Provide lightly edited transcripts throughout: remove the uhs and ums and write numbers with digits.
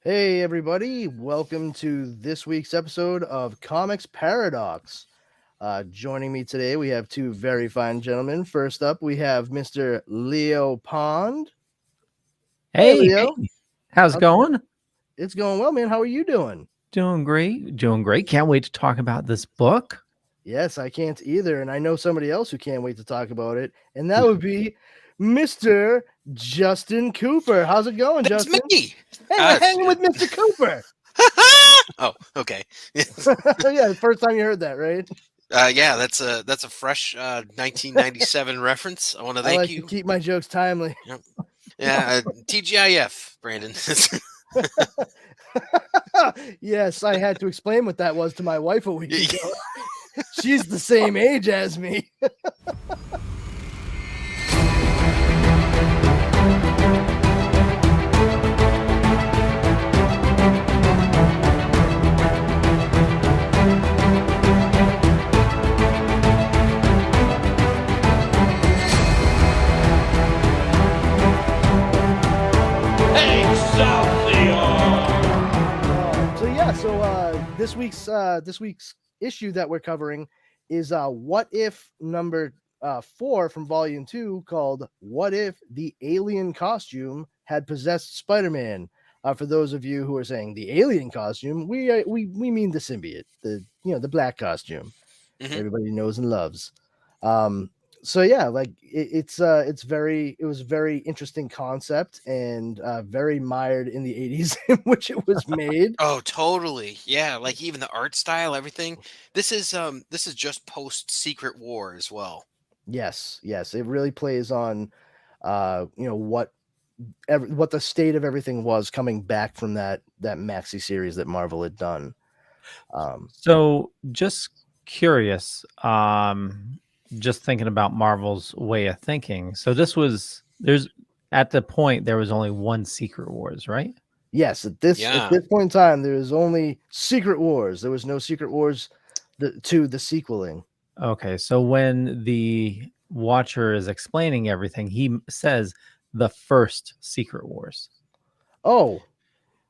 Hey, everybody, welcome to this week's episode of Comix Paradox. Joining me today, we have two very fine gentlemen. First up, we have Mr. Leo Pond. Hey, Hey, Leo. how's it How's it go- going? It's going well, man. How are you doing? Doing great. Doing great. Can't wait to talk about this book. Yes, I can't either. And I know somebody else who can't wait to talk about it. And that would be Mr. Justin Cooper. How's it going, That's Justin? me. Hey, we're hanging with Mr. Cooper. Oh, okay. Yeah, the first time you heard that, right? Yeah, that's a fresh 1997 reference. I want to I thank like you. to keep my jokes timely. Yep. Yeah, TGIF, Brandon. Yes, I had to explain what that was to my wife a week ago. She's the same age as me. So this week's issue that we're covering is What If number 4 from volume 2, called What If the Alien Costume Had Possessed Spider-Man. For those of you who are saying the alien costume, we mean the symbiote, the black costume everybody knows and loves. So yeah, like it was a very interesting concept, and very mired in the 80s in which it was made. Oh, totally. Yeah, like even the art style, everything. This is just post Secret War as well. Yes, it really plays on what the state of everything was coming back from that maxi series that Marvel had done. So, just curious, just thinking about Marvel's way of thinking. So, there's at the point there was only one Secret Wars, right? Yes, at this Yeah. point in time, there was only Secret Wars. There was no Secret Wars to the sequeling. Okay, so when the Watcher is explaining everything, he says the first Secret Wars. Oh,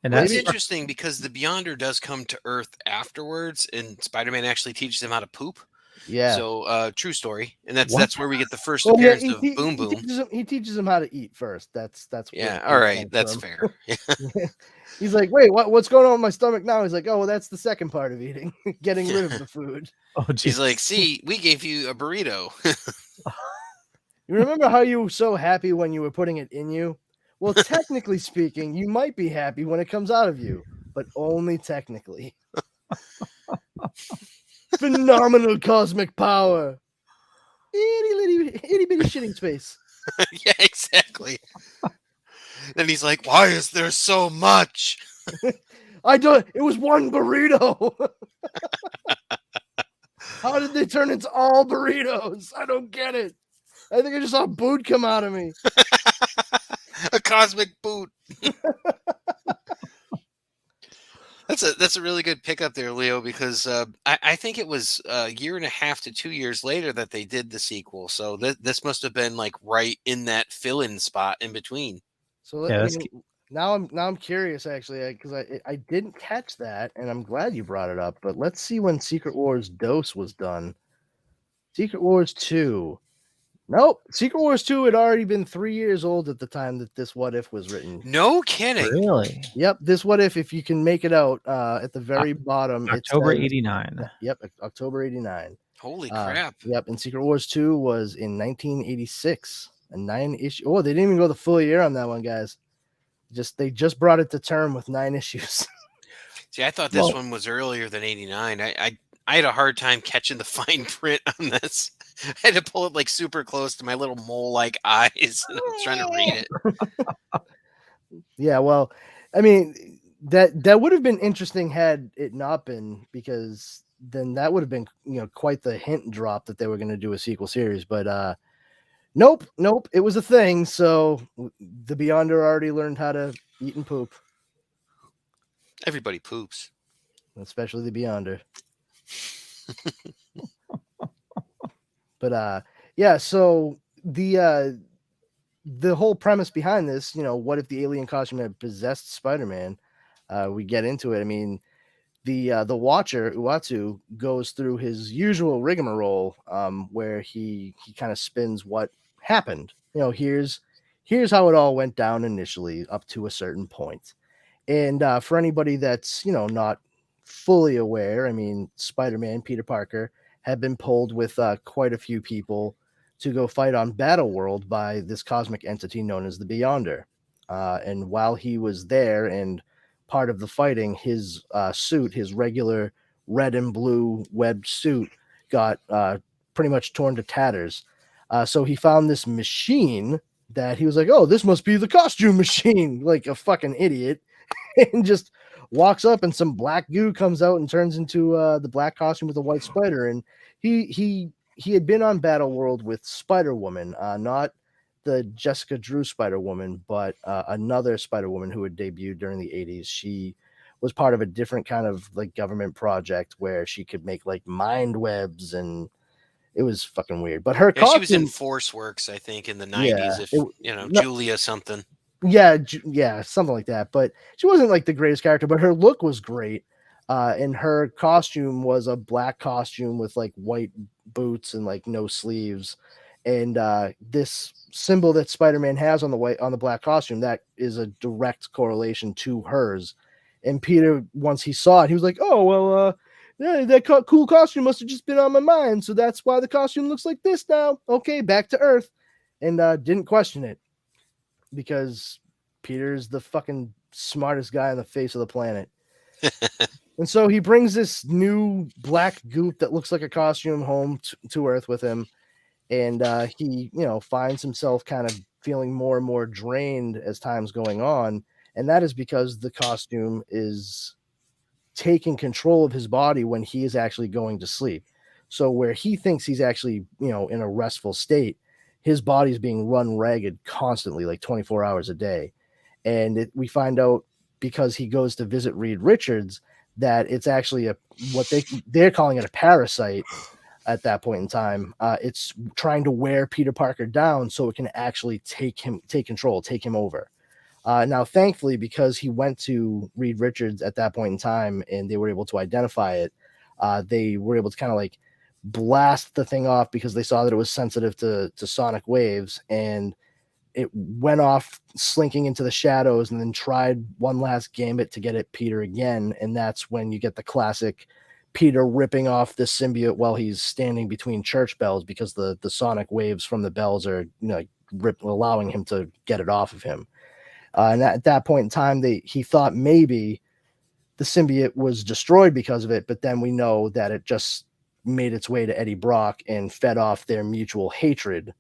And Well, it's that's interesting because the Beyonder does come to Earth afterwards, and Spider-Man actually teaches him how to poop. yeah. So, true story, and that's What? where we get the first Well, yeah, appearance of Boom Boom. he teaches him how to eat first. That's where Yeah, the all poop right, comes that's from. fair. Yeah. He's like, wait, what's going on with my stomach now? He's like, oh, well, that's the second part of eating, getting rid of the food. Oh, He's like, jeez. see, we gave you a burrito. You remember how you were so happy when you were putting it in you? Well, technically speaking, you might be happy when it comes out of you, but only technically. Phenomenal cosmic power. Itty bitty shitting space. Yeah, exactly. Then he's like, why is there so much? It was one burrito. How did they turn into all burritos? I don't get it. I think I just saw boot come out of me. A cosmic boot. That's a really good pickup there, Leo, because I think it was a year and a half to 2 years later that they did the sequel. So this must have been like right in that fill-in spot in between. So Yeah, I that's mean, now I'm curious actually, because I didn't catch that, and I'm glad you brought it up. But let's see when Secret Wars Dose was done. Secret Wars 2. Nope, Secret Wars 2 had already been 3 years old at the time that this What If was written. No kidding. really Yep, this What If you can make it out at the very bottom, October it says, '89. yep, October 89. Holy crap. Yep, and Secret Wars 2 was in 1986. A 9-issue. Oh, they didn't even go the full year on that one, guys. They just brought it to term with 9 issues. See, I thought this Well- one was earlier than 89. I had a hard time catching the fine print on this. I had to pull it like super close to my little mole-like eyes, and I was trying to read it. Yeah, well, I mean, that would have been interesting had it not been, because then that would have been, quite the hint drop that they were going to do a sequel series. But nope, it was a thing. So the Beyonder already learned how to eat and poop, Everybody poops. especially the Beyonder. But yeah, so the whole premise behind this, what if the alien costume had possessed Spider-Man? we get into it. I mean, the Watcher Uatu goes through his usual rigmarole, where he kind of spins what happened. You know, here's how it all went down initially, up to a certain point. And for anybody that's not fully aware, I mean, Spider-Man Peter Parker had been pulled with quite a few people to go fight on Battleworld by this cosmic entity known as the Beyonder. And while he was there and part of the fighting, his suit, his regular red and blue webbed suit, got pretty much torn to tatters. So he found this machine that he was like, "Oh, this must be the costume machine," like a fucking idiot, and just walks up, and some black goo comes out and turns into the black costume with a white spider. And he had been on Battleworld with Spider Woman, not the Jessica Drew Spider Woman, but another Spider Woman who had debuted during the 80s. She was part of a different kind of like government project where she could make like mind webs, and it was fucking weird. But her costume, she was in Force Works, I think, in the 90s. Julia something. Yeah, something like that. But she wasn't like the greatest character, but her look was great. And her costume was a black costume with like white boots and like no sleeves. And this symbol that Spider-Man has on the black costume, that is a direct correlation to hers. And Peter, once he saw it, he was like, "Oh well, yeah, that cool costume must have just been on my mind, so that's why the costume looks like this now. Okay, back to Earth," and didn't question it, because Peter's the fucking smartest guy on the face of the planet. And so he brings this new black goop that looks like a costume home to Earth with him. And he, finds himself kind of feeling more and more drained as time's going on. And that is because the costume is taking control of his body when he is actually going to sleep. So where he thinks he's actually, in a restful state, his body's being run ragged constantly, like 24 hours a day. And we find out, because he goes to visit Reed Richards, that it's actually what they're calling it a parasite at that point in time. It's trying to wear Peter Parker down so it can actually take control, take him over. Now, thankfully, because he went to Reed Richards at that point in time and they were able to identify it, they were able to kind of like blast the thing off, because they saw that it was sensitive to sonic waves, and it went off slinking into the shadows, and then tried one last gambit to get at Peter again. And that's when you get the classic Peter ripping off the symbiote while he's standing between church bells, because the sonic waves from the bells are allowing him to get it off of him. And at that point in time, he thought maybe the symbiote was destroyed because of it, but then we know that it just made its way to Eddie Brock and fed off their mutual hatred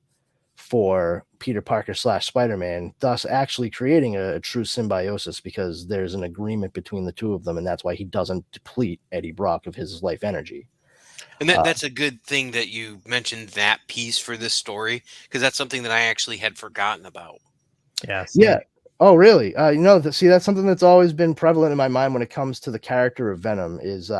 for Peter Parker / Spider-Man, thus actually creating a true symbiosis, because there's an agreement between the two of them, and that's why he doesn't deplete Eddie Brock of his life energy. And that's a good thing that you mentioned that piece for this story, because that's something that I actually had forgotten about. Yes. Yeah. Oh, really? See, that's something that's always been prevalent in my mind when it comes to the character of Venom, is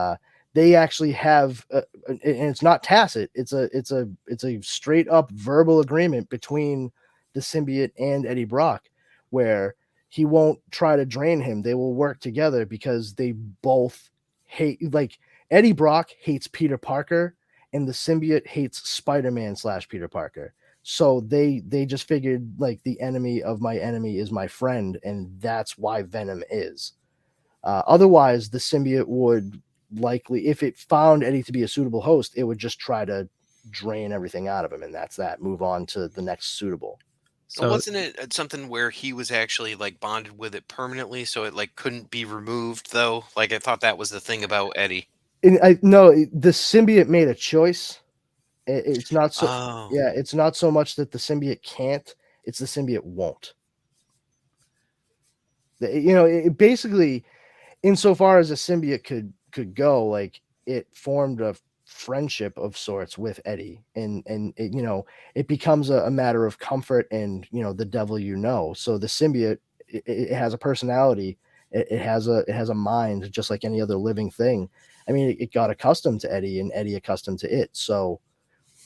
they actually have, and it's not tacit. It's a straight up verbal agreement between the symbiote and Eddie Brock, where he won't try to drain him. They will work together because they both hate, like, Eddie Brock hates Peter Parker, and the symbiote hates Spider-Man / Peter Parker. So they just figured, like, the enemy of my enemy is my friend, and that's why Venom is. Otherwise, the symbiote would likely, if it found Eddie to be a suitable host, it would just try to drain everything out of him, and that's that. Move on to the next suitable. So wasn't it something where he was actually like bonded with it permanently, so it like couldn't be removed though? Like I thought that was the thing about Eddie. No, the symbiote made a choice. It's not so. Oh. Yeah, it's not so much that the symbiote can't; it's the symbiote won't. It basically, insofar as a symbiote could go, like, it formed a friendship of sorts with Eddie, and it becomes a matter of comfort and the devil. So the symbiote, it has a personality, it has a mind, just like any other living thing. I mean, it got accustomed to Eddie, and Eddie accustomed to it. So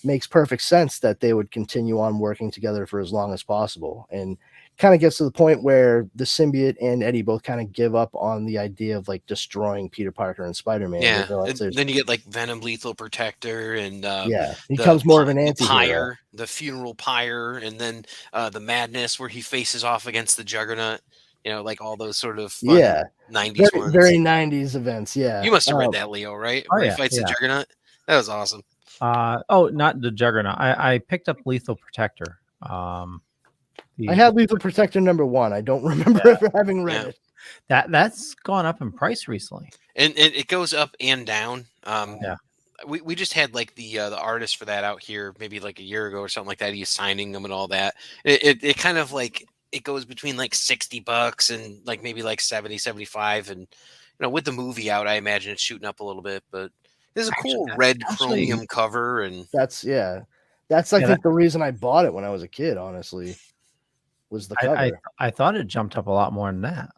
makes perfect sense that they would continue on working together for as long as possible. And kind of gets to the point where the symbiote and Eddie both kind of give up on the idea of like destroying Peter Parker and Spider-Man. They Yeah, realize and there's then you get like Venom Lethal Protector and he the becomes more of an anti-hero. pyre, the funeral pyre, and then the madness where he faces off against the Juggernaut. You know, like all those sort of fun 90s very ones. very 90s events. You must have read that, Leo, right? Oh Where he yeah, fights yeah. the Juggernaut. That was awesome. Oh, not the Juggernaut. I picked up Lethal Protector. I had Lethal Protector #1. I don't remember ever having read it. That's gone up in price recently, and it goes up and down. Yeah. We just had like the artist for that out here maybe like a year ago or something like that. He's signing them and all that. It kind of like it goes between like $60 and like maybe like 70, 75. And with the movie out, I imagine it's shooting up a little bit. But there's a cool red chromium cover, and that's I think the reason I bought it when I was a kid, honestly, was the cover. I thought it jumped up a lot more than that.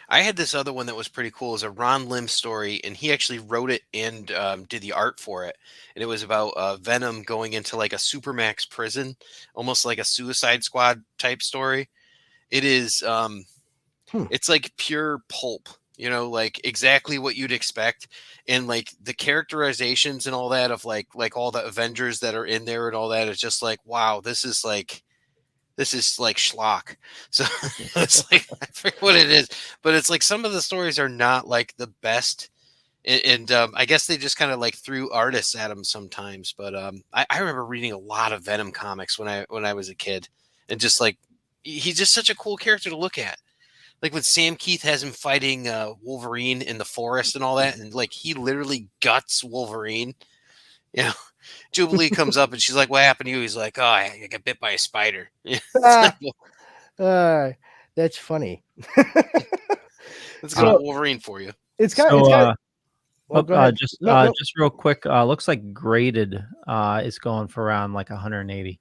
I had this other one that was pretty cool. It was a Ron Lim story, and he actually wrote it and did the art for it. And it was about Venom going into like a supermax prison, almost like a Suicide Squad type story. It is, it's like pure pulp, like exactly what you'd expect. And like the characterizations and all that of like all the Avengers that are in there and all that is just like, wow, this is like schlock. So it's like, I forget what it is, but it's like some of the stories are not like the best. And I guess they just kind of like threw artists at them sometimes. But I remember reading a lot of Venom comics when I was a kid, and just like, he's just such a cool character to look at. Like when Sam Keith has him fighting Wolverine in the forest and all that. And like, he literally guts Wolverine, Jubilee comes up and she's like, "What happened to you?" He's like, "Oh, I got bit by a spider." That's funny. That's good Wolverine for you. It's kind of. Just real quick. Looks like graded is going for around like 180.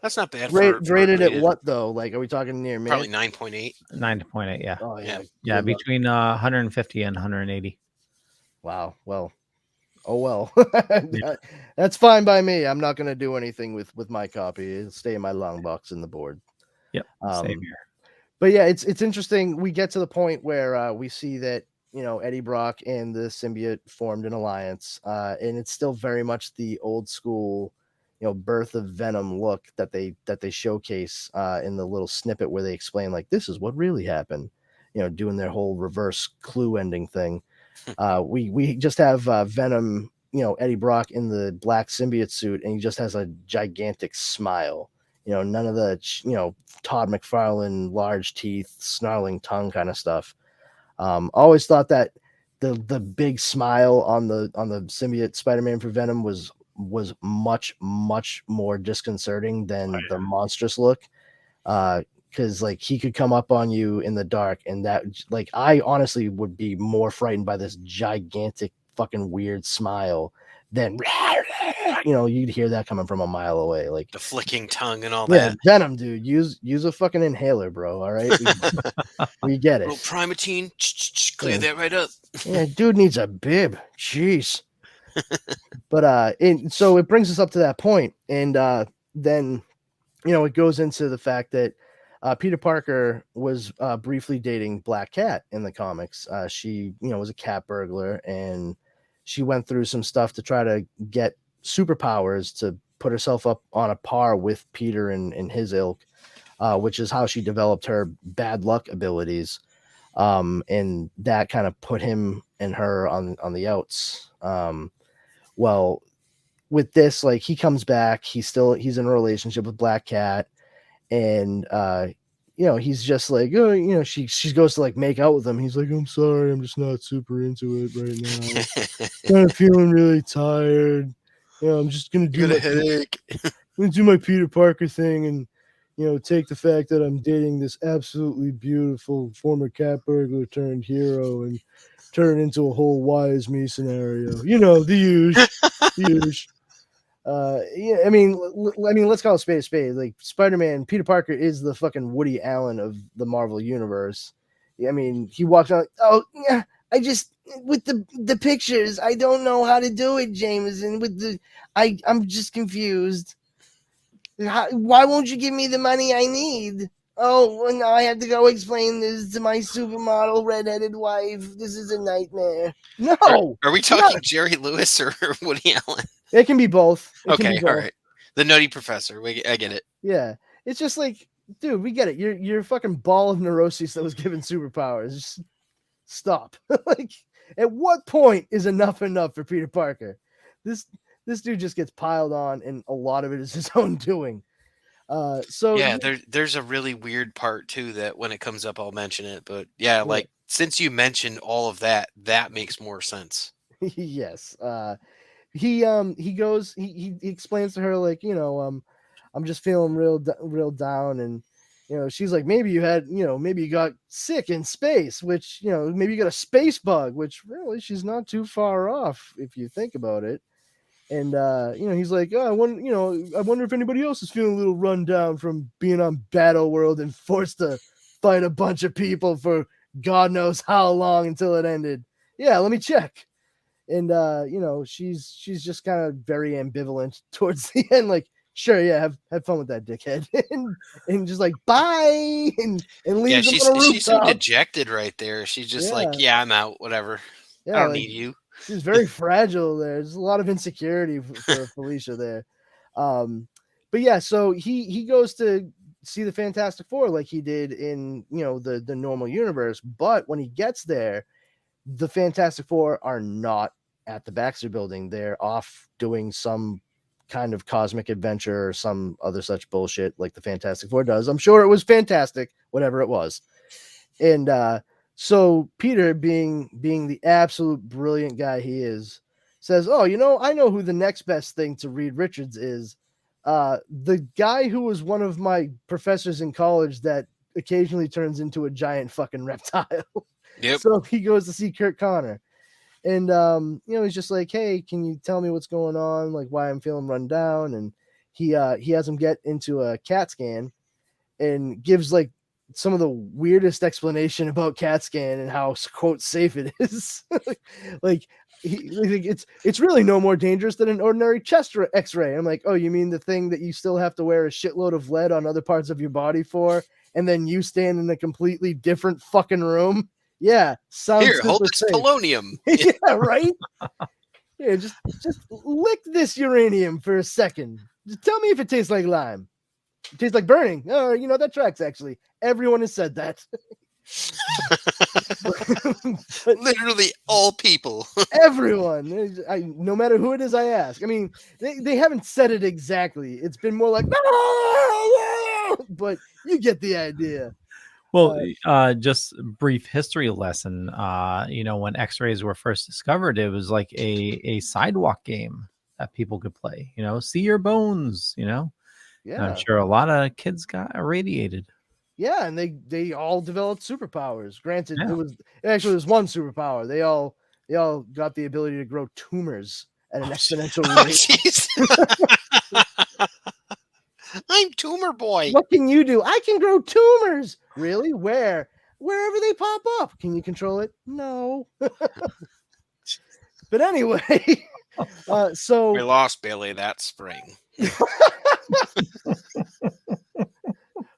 That's not bad. Graded at what though? Like, are we talking near mid? Probably 9.8. 9.8. Yeah. Oh yeah. Between 150 and 180. Wow. Well. Oh well. That's fine by me. I'm not going to do anything with my copy. It'll stay in my long box in the board. Yep. Same here. But yeah, it's interesting. We get to the point where we see that Eddie Brock and the symbiote formed an alliance, and it's still very much the old school, birth of Venom look that they showcase in the little snippet where they explain like this is what really happened. Doing their whole reverse clue ending thing. We just have Venom, Eddie Brock in the black symbiote suit, and he just has a gigantic smile. None of the Todd McFarlane large teeth, snarling tongue kind of stuff. Always thought that the big smile on the symbiote Spider-Man for Venom was much more disconcerting than the monstrous look. Because like he could come up on you in the dark, and that like I honestly would be more frightened by this gigantic fucking weird smile than you'd hear that coming from a mile away, like the flicking tongue and all that. Venom, dude, use a fucking inhaler, bro. All right, we get it. Primatine, clear that right up. Yeah, dude needs a bib. Jeez. But so it brings us up to that point, and then it goes into the fact that Peter Parker was briefly dating Black Cat in the comics. She, was a cat burglar, and she went through some stuff to try to get superpowers to put herself up on a par with Peter and his ilk, which is how she developed her bad luck abilities. And that kind of put him and her on the outs. Well, with this, like he comes back, he's in a relationship with Black Cat. And he's just like, oh, she goes to like make out with him. He's like, I'm sorry, I'm just not super into it right now. Kind of feeling really tired. I'm just gonna do a headache. I'm gonna do my Peter Parker thing and take the fact that I'm dating this absolutely beautiful former cat burglar turned hero and turn it into a whole why is me scenario. The usual. I mean, let's call it spade a spade. Like Spider-Man, Peter Parker is the fucking Woody Allen of the Marvel universe. I mean, he walks out, oh yeah, I just with the pictures, I don't know how to do it, Jameson. I'm just confused. Why won't you give me the money I need? Oh, well, now I have to go explain this to my supermodel redheaded wife. This is a nightmare. No, Are we you're not- talking Jerry Lewis or Woody Allen? It can be both. It can Okay, be both. all right. The Nutty Professor. I get it. Yeah, it's just like, dude, we get it. You're a fucking ball of neuroses that was given superpowers. Just stop. Like, at what point is enough for Peter Parker? This dude just gets piled on, and a lot of it is his own doing. So Yeah, there's a really weird part too that when it comes up I'll mention it. But yeah, Yeah. like since you mentioned all of that, that makes more sense. yes. He goes, he explains to her, like, I'm just feeling real down, and she's like, maybe you had, maybe you got sick in space, which, maybe you got a space bug, which really she's not too far off if you think about it. And he's like, oh, I wonder if anybody else is feeling a little run down from being on Battleworld and forced to fight a bunch of people for God knows how long until it ended. Yeah, let me check. And she's just kind of very ambivalent towards the end, like, sure, yeah, have fun with that dickhead. and just like, bye, and leaves him on a she's so rooftop. dejected right there. She's just Yeah. like, yeah, I'm out, whatever. Yeah, I don't like, need you. she's very fragile there. There's a lot of insecurity for Felicia there. But yeah, so he goes to see the Fantastic Four like he did in the normal universe, but when he gets there, the Fantastic Four are not at the Baxter Building. They're off doing some kind of cosmic adventure or some other such bullshit like the Fantastic Four does. I'm sure it was fantastic, whatever it was. And so Peter, being the absolute brilliant guy he is, says, oh, I know who the next best thing to Reed Richards is. The guy who was one of my professors in college that occasionally turns into a giant fucking reptile. Yep. So he goes to see Kurt Connor. And he's just like, hey, can you tell me what's going on? Like, why I'm feeling run down? And he has him get into a CAT scan and gives like some of the weirdest explanation about CAT scan and how, quote, safe it is. like it's really no more dangerous than an ordinary chest x-ray. I'm like, oh, you mean the thing that you still have to wear a shitload of lead on other parts of your body for, and then you stand in a completely different fucking room? Yeah, sounds Here, hold super this safe. polonium. Yeah, right. Yeah, just lick this uranium for a second. Just tell me if it tastes like lime. It tastes like burning. Oh, that tracks, actually. Everyone has said that. But Literally all people. everyone, no matter who it is I ask. I mean, they haven't said it exactly. It's been more like, but you get the idea. Well, just a brief history lesson. When X-rays were first discovered, it was like a sidewalk game that people could play. See your bones. Yeah, I'm sure a lot of kids got irradiated. Yeah, and they all developed superpowers. Granted, Yeah. it was one superpower. They all got the ability to grow tumors at an exponential rate. I'm Tumor Boy. What can you do? I can grow tumors. Really? Where? Wherever they pop up. Can you control it? No. But anyway, so we lost Billy that spring.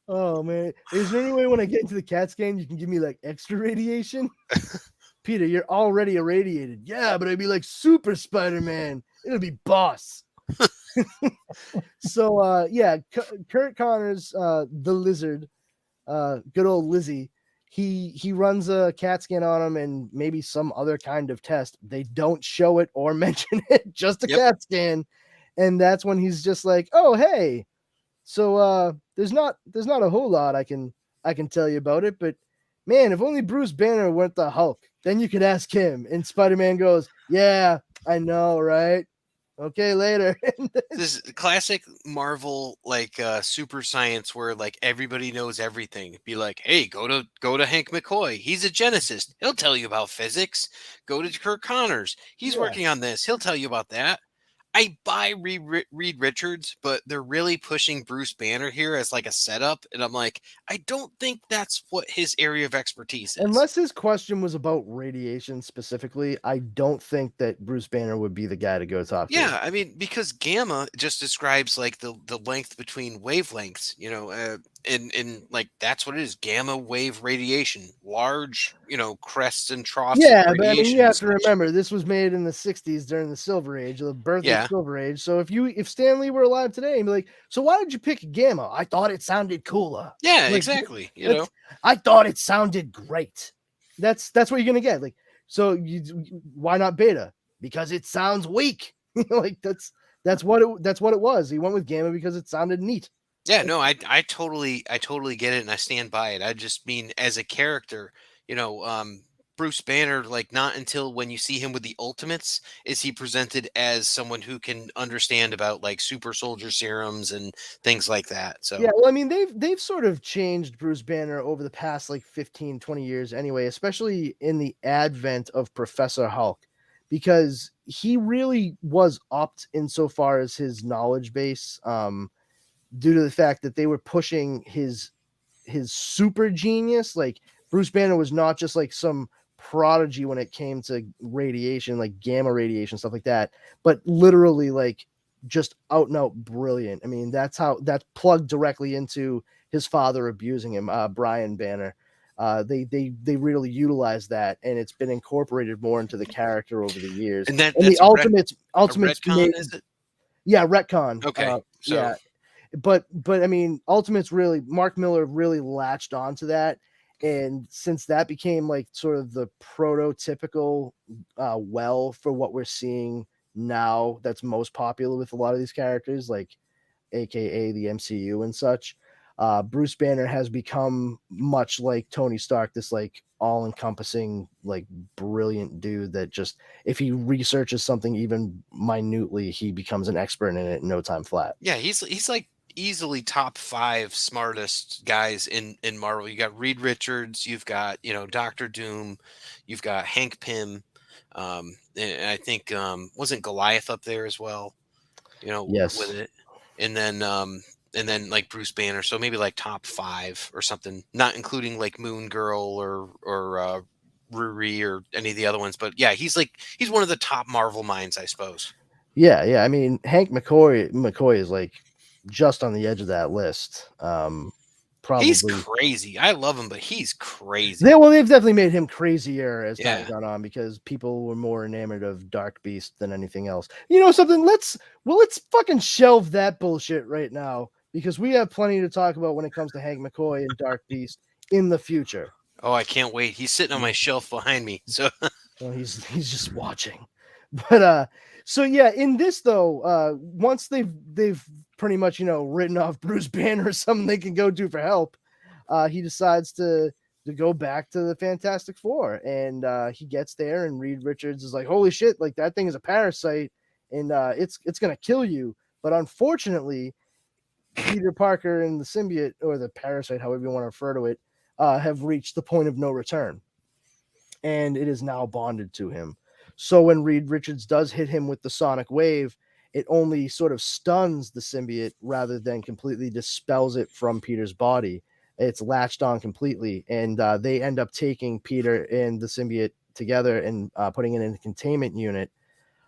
Oh man, is there any way when I get into the CAT scan you can give me like extra radiation? Peter, you're already irradiated. Yeah, but I'd be like Super Spider-Man. It'll be boss. So yeah, Kurt Connor's the Lizard, good old Lizzie. He runs a CAT scan on him and maybe some other kind of test. They don't show it or mention it, just a CAT scan. And that's when he's just like, oh hey. So there's not a whole lot I can tell you about it, but man, if only Bruce Banner weren't the Hulk, then you could ask him. And Spider-Man goes, yeah, I know, right? Okay, later. This classic Marvel super science where like everybody knows everything. Be like, hey, go to Hank McCoy. He's a geneticist. He'll tell you about physics. Go to Kirk Connors. He's working on this. He'll tell you about that. I buy Reed Richards, but they're really pushing Bruce Banner here as like a setup, and I'm like, I don't think that's what his area of expertise is. Unless his question was about radiation specifically, I don't think that Bruce Banner would be the guy to go talk to. Yeah, I mean, because gamma just describes like the length between wavelengths, and like that's what it is, gamma wave radiation, large, crests and troughs of Yeah, but I mean, radiation you and have to such. remember this was made in the '60s during the Silver Age, the birth Yeah. of Silver Age. So if Stan Lee were alive today, he'd be like, "So why did you pick gamma? I thought it sounded cooler." Yeah, Like, exactly. I thought it sounded great. That's what you're gonna get. Like, so why not beta? Because it sounds weak. Like that's what it was. He went with gamma because it sounded neat. Yeah, no, I totally get it, and I stand by it. I just mean as a character, Bruce Banner, like not until when you see him with the Ultimates is he presented as someone who can understand about like super soldier serums and things like that. So Yeah, well, I mean, they've sort of changed Bruce Banner over the past like 15, 20 years anyway, especially in the advent of Professor Hulk, because he really was upped insofar as his knowledge base, due to the fact that they were pushing his super genius. Like Bruce Banner was not just like some prodigy when it came to radiation, like gamma radiation, stuff like that, but literally like just out and out brilliant. I mean, that's plugged directly into his father abusing him, Brian Banner. They really utilized that, and it's been incorporated more into the character over the years. and And that's the Ultimates a made, retcon, is it? yeah, retcon. Okay, so Yeah, but I mean, Ultimates really, Mark Miller really latched onto that, and since that became like sort of the prototypical well for what we're seeing now, that's most popular with a lot of these characters, like AKA the MCU and such. Bruce Banner has become much like Tony Stark, this like all-encompassing, like brilliant dude that just if he researches something even minutely, he becomes an expert in it in no time flat. yeah, he's like easily top 5 smartest guys in Marvel. You got Reed Richards, you've got Doctor Doom, you've got Hank Pym, and I think wasn't Goliath up there as well, with Yes. it, and then like Bruce Banner, so maybe like top 5 or something, not including like Moon Girl or Riri or any of the other ones, but yeah, he's one of the top Marvel minds, I suppose. Yeah. I mean, Hank McCoy is like just on the edge of that list. He's Probably. crazy. I love him, but he's crazy. They've definitely made him crazier as time Yeah. gone on because people were more enamored of Dark Beast than anything else. You know something? Let's fucking shelve that bullshit right now because we have plenty to talk about when it comes to Hank McCoy and Dark Beast in the future. Oh, I can't wait. He's sitting on my shelf behind me. So Well, he's just watching. But so yeah, in this though, once they've pretty much written off Bruce Banner as something they can go to for help, he decides to go back to the Fantastic Four, and he gets there, and Reed Richards is like, "Holy shit! Like that thing is a parasite, and it's gonna kill you." But unfortunately, Peter Parker and the symbiote or the parasite, however you want to refer to it, have reached the point of no return, and it is now bonded to him. So when Reed Richards does hit him with the sonic wave, it only sort of stuns the symbiote rather than completely dispels it from Peter's body. It's latched on completely, and they end up taking Peter and the symbiote together and putting it in a containment unit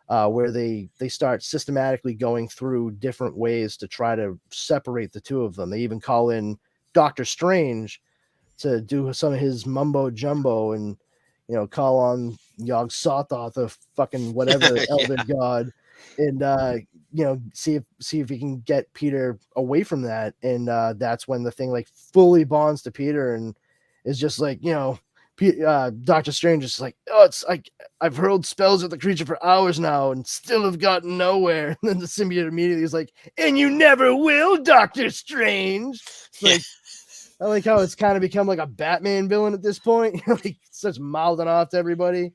where they start systematically going through different ways to try to separate the two of them. They even call in Doctor Strange to do some of his mumbo jumbo and call on Yog Sothoth, the fucking whatever elder god, and see if he can get Peter away from that. And that's when the thing like fully bonds to Peter and is just like Doctor Strange is like, oh, it's like I've hurled spells at the creature for hours now and still have gotten nowhere. And then the symbiote immediately is like, and you never will, Doctor Strange. It's like, I like how it's kind of become like a Batman villain at this point. Like starts mouthing off to everybody,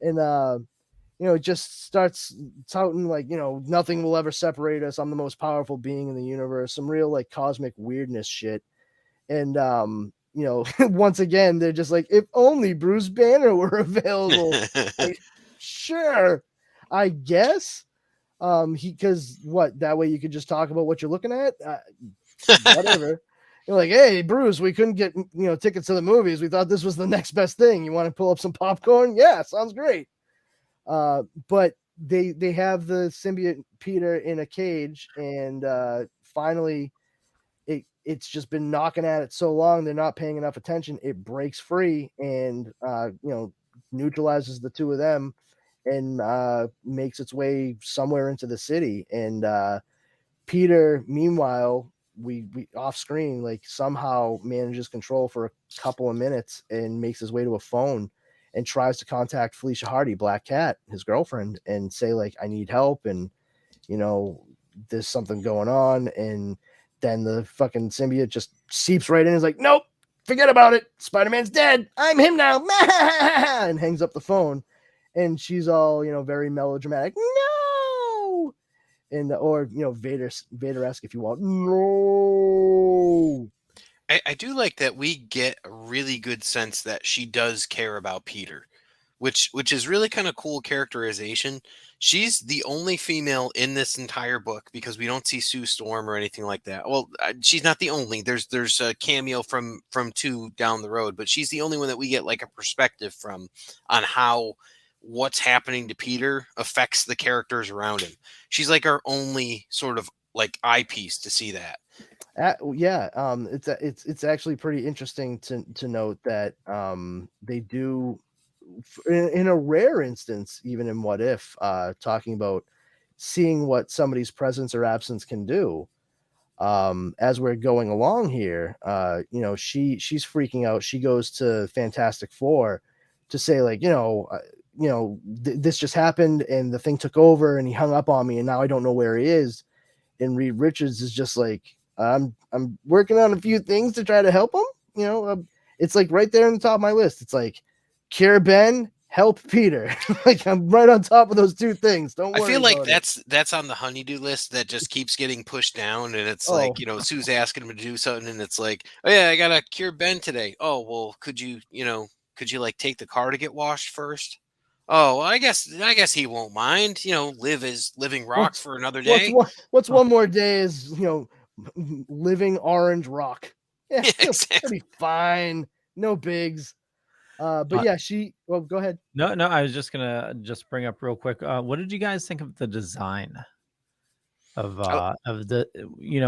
and it just starts touting like nothing will ever separate us. I'm the most powerful being in the universe. Some real like cosmic weirdness shit, and once again they're just like, if only Bruce Banner were available. Like, sure, I guess. Because what, that way you could just talk about what you're looking at. Whatever. You're like, hey, Bruce, we couldn't get tickets to the movies. We thought this was the next best thing. You want to pull up some popcorn? Yeah, sounds great. But they have the symbiote Peter in a cage, and finally, it's just been knocking at it so long they're not paying enough attention. It breaks free and neutralizes the two of them, and makes its way somewhere into the city. And Peter, meanwhile, we off screen, like, somehow manages control for a couple of minutes and makes his way to a phone and tries to contact Felicia Hardy, Black Cat, his girlfriend, and say, like, I need help, and there's something going on. And then the fucking symbiote just seeps right in and is like, nope, forget about it. Spider-Man's dead. I'm him now. And hangs up the phone. And she's all, very melodramatic. No. And or Vader-esque, if you want. No. I do like that we get a really good sense that she does care about Peter, which is really kind of cool characterization. She's the only female in this entire book because we don't see Sue Storm or anything like that. Well, she's not the only. There's a cameo from 2 down the road, but she's the only one that we get like a perspective from on how what's happening to Peter affects the characters around him. She's like our only sort of like eyepiece to see that. It's actually pretty interesting to note that they do, in a rare instance, even in What If, talking about seeing what somebody's presence or absence can do. As we're going along here, she's freaking out. She goes to Fantastic Four to say, like, this just happened and the thing took over and he hung up on me and now I don't know where he is. And Reed Richards is just like, I'm working on a few things to try to help him. It's like right there on the top of my list. It's like, cure Ben, help Peter. Like, I'm right on top of those 2 things. Don't worry. I feel like that's on the honeydew list that just keeps getting pushed down, and it's like, Sue's asking him to do something, and it's like, oh yeah, I gotta cure Ben today. Oh well, could you like take the car to get washed first? Oh, well, I guess he won't mind. Live as living rock for another day. What's one more day is living orange rock. Yeah, exactly. It'll be fine. No bigs. But yeah, go ahead. No, I was just gonna bring up real quick. What did you guys think of the design of the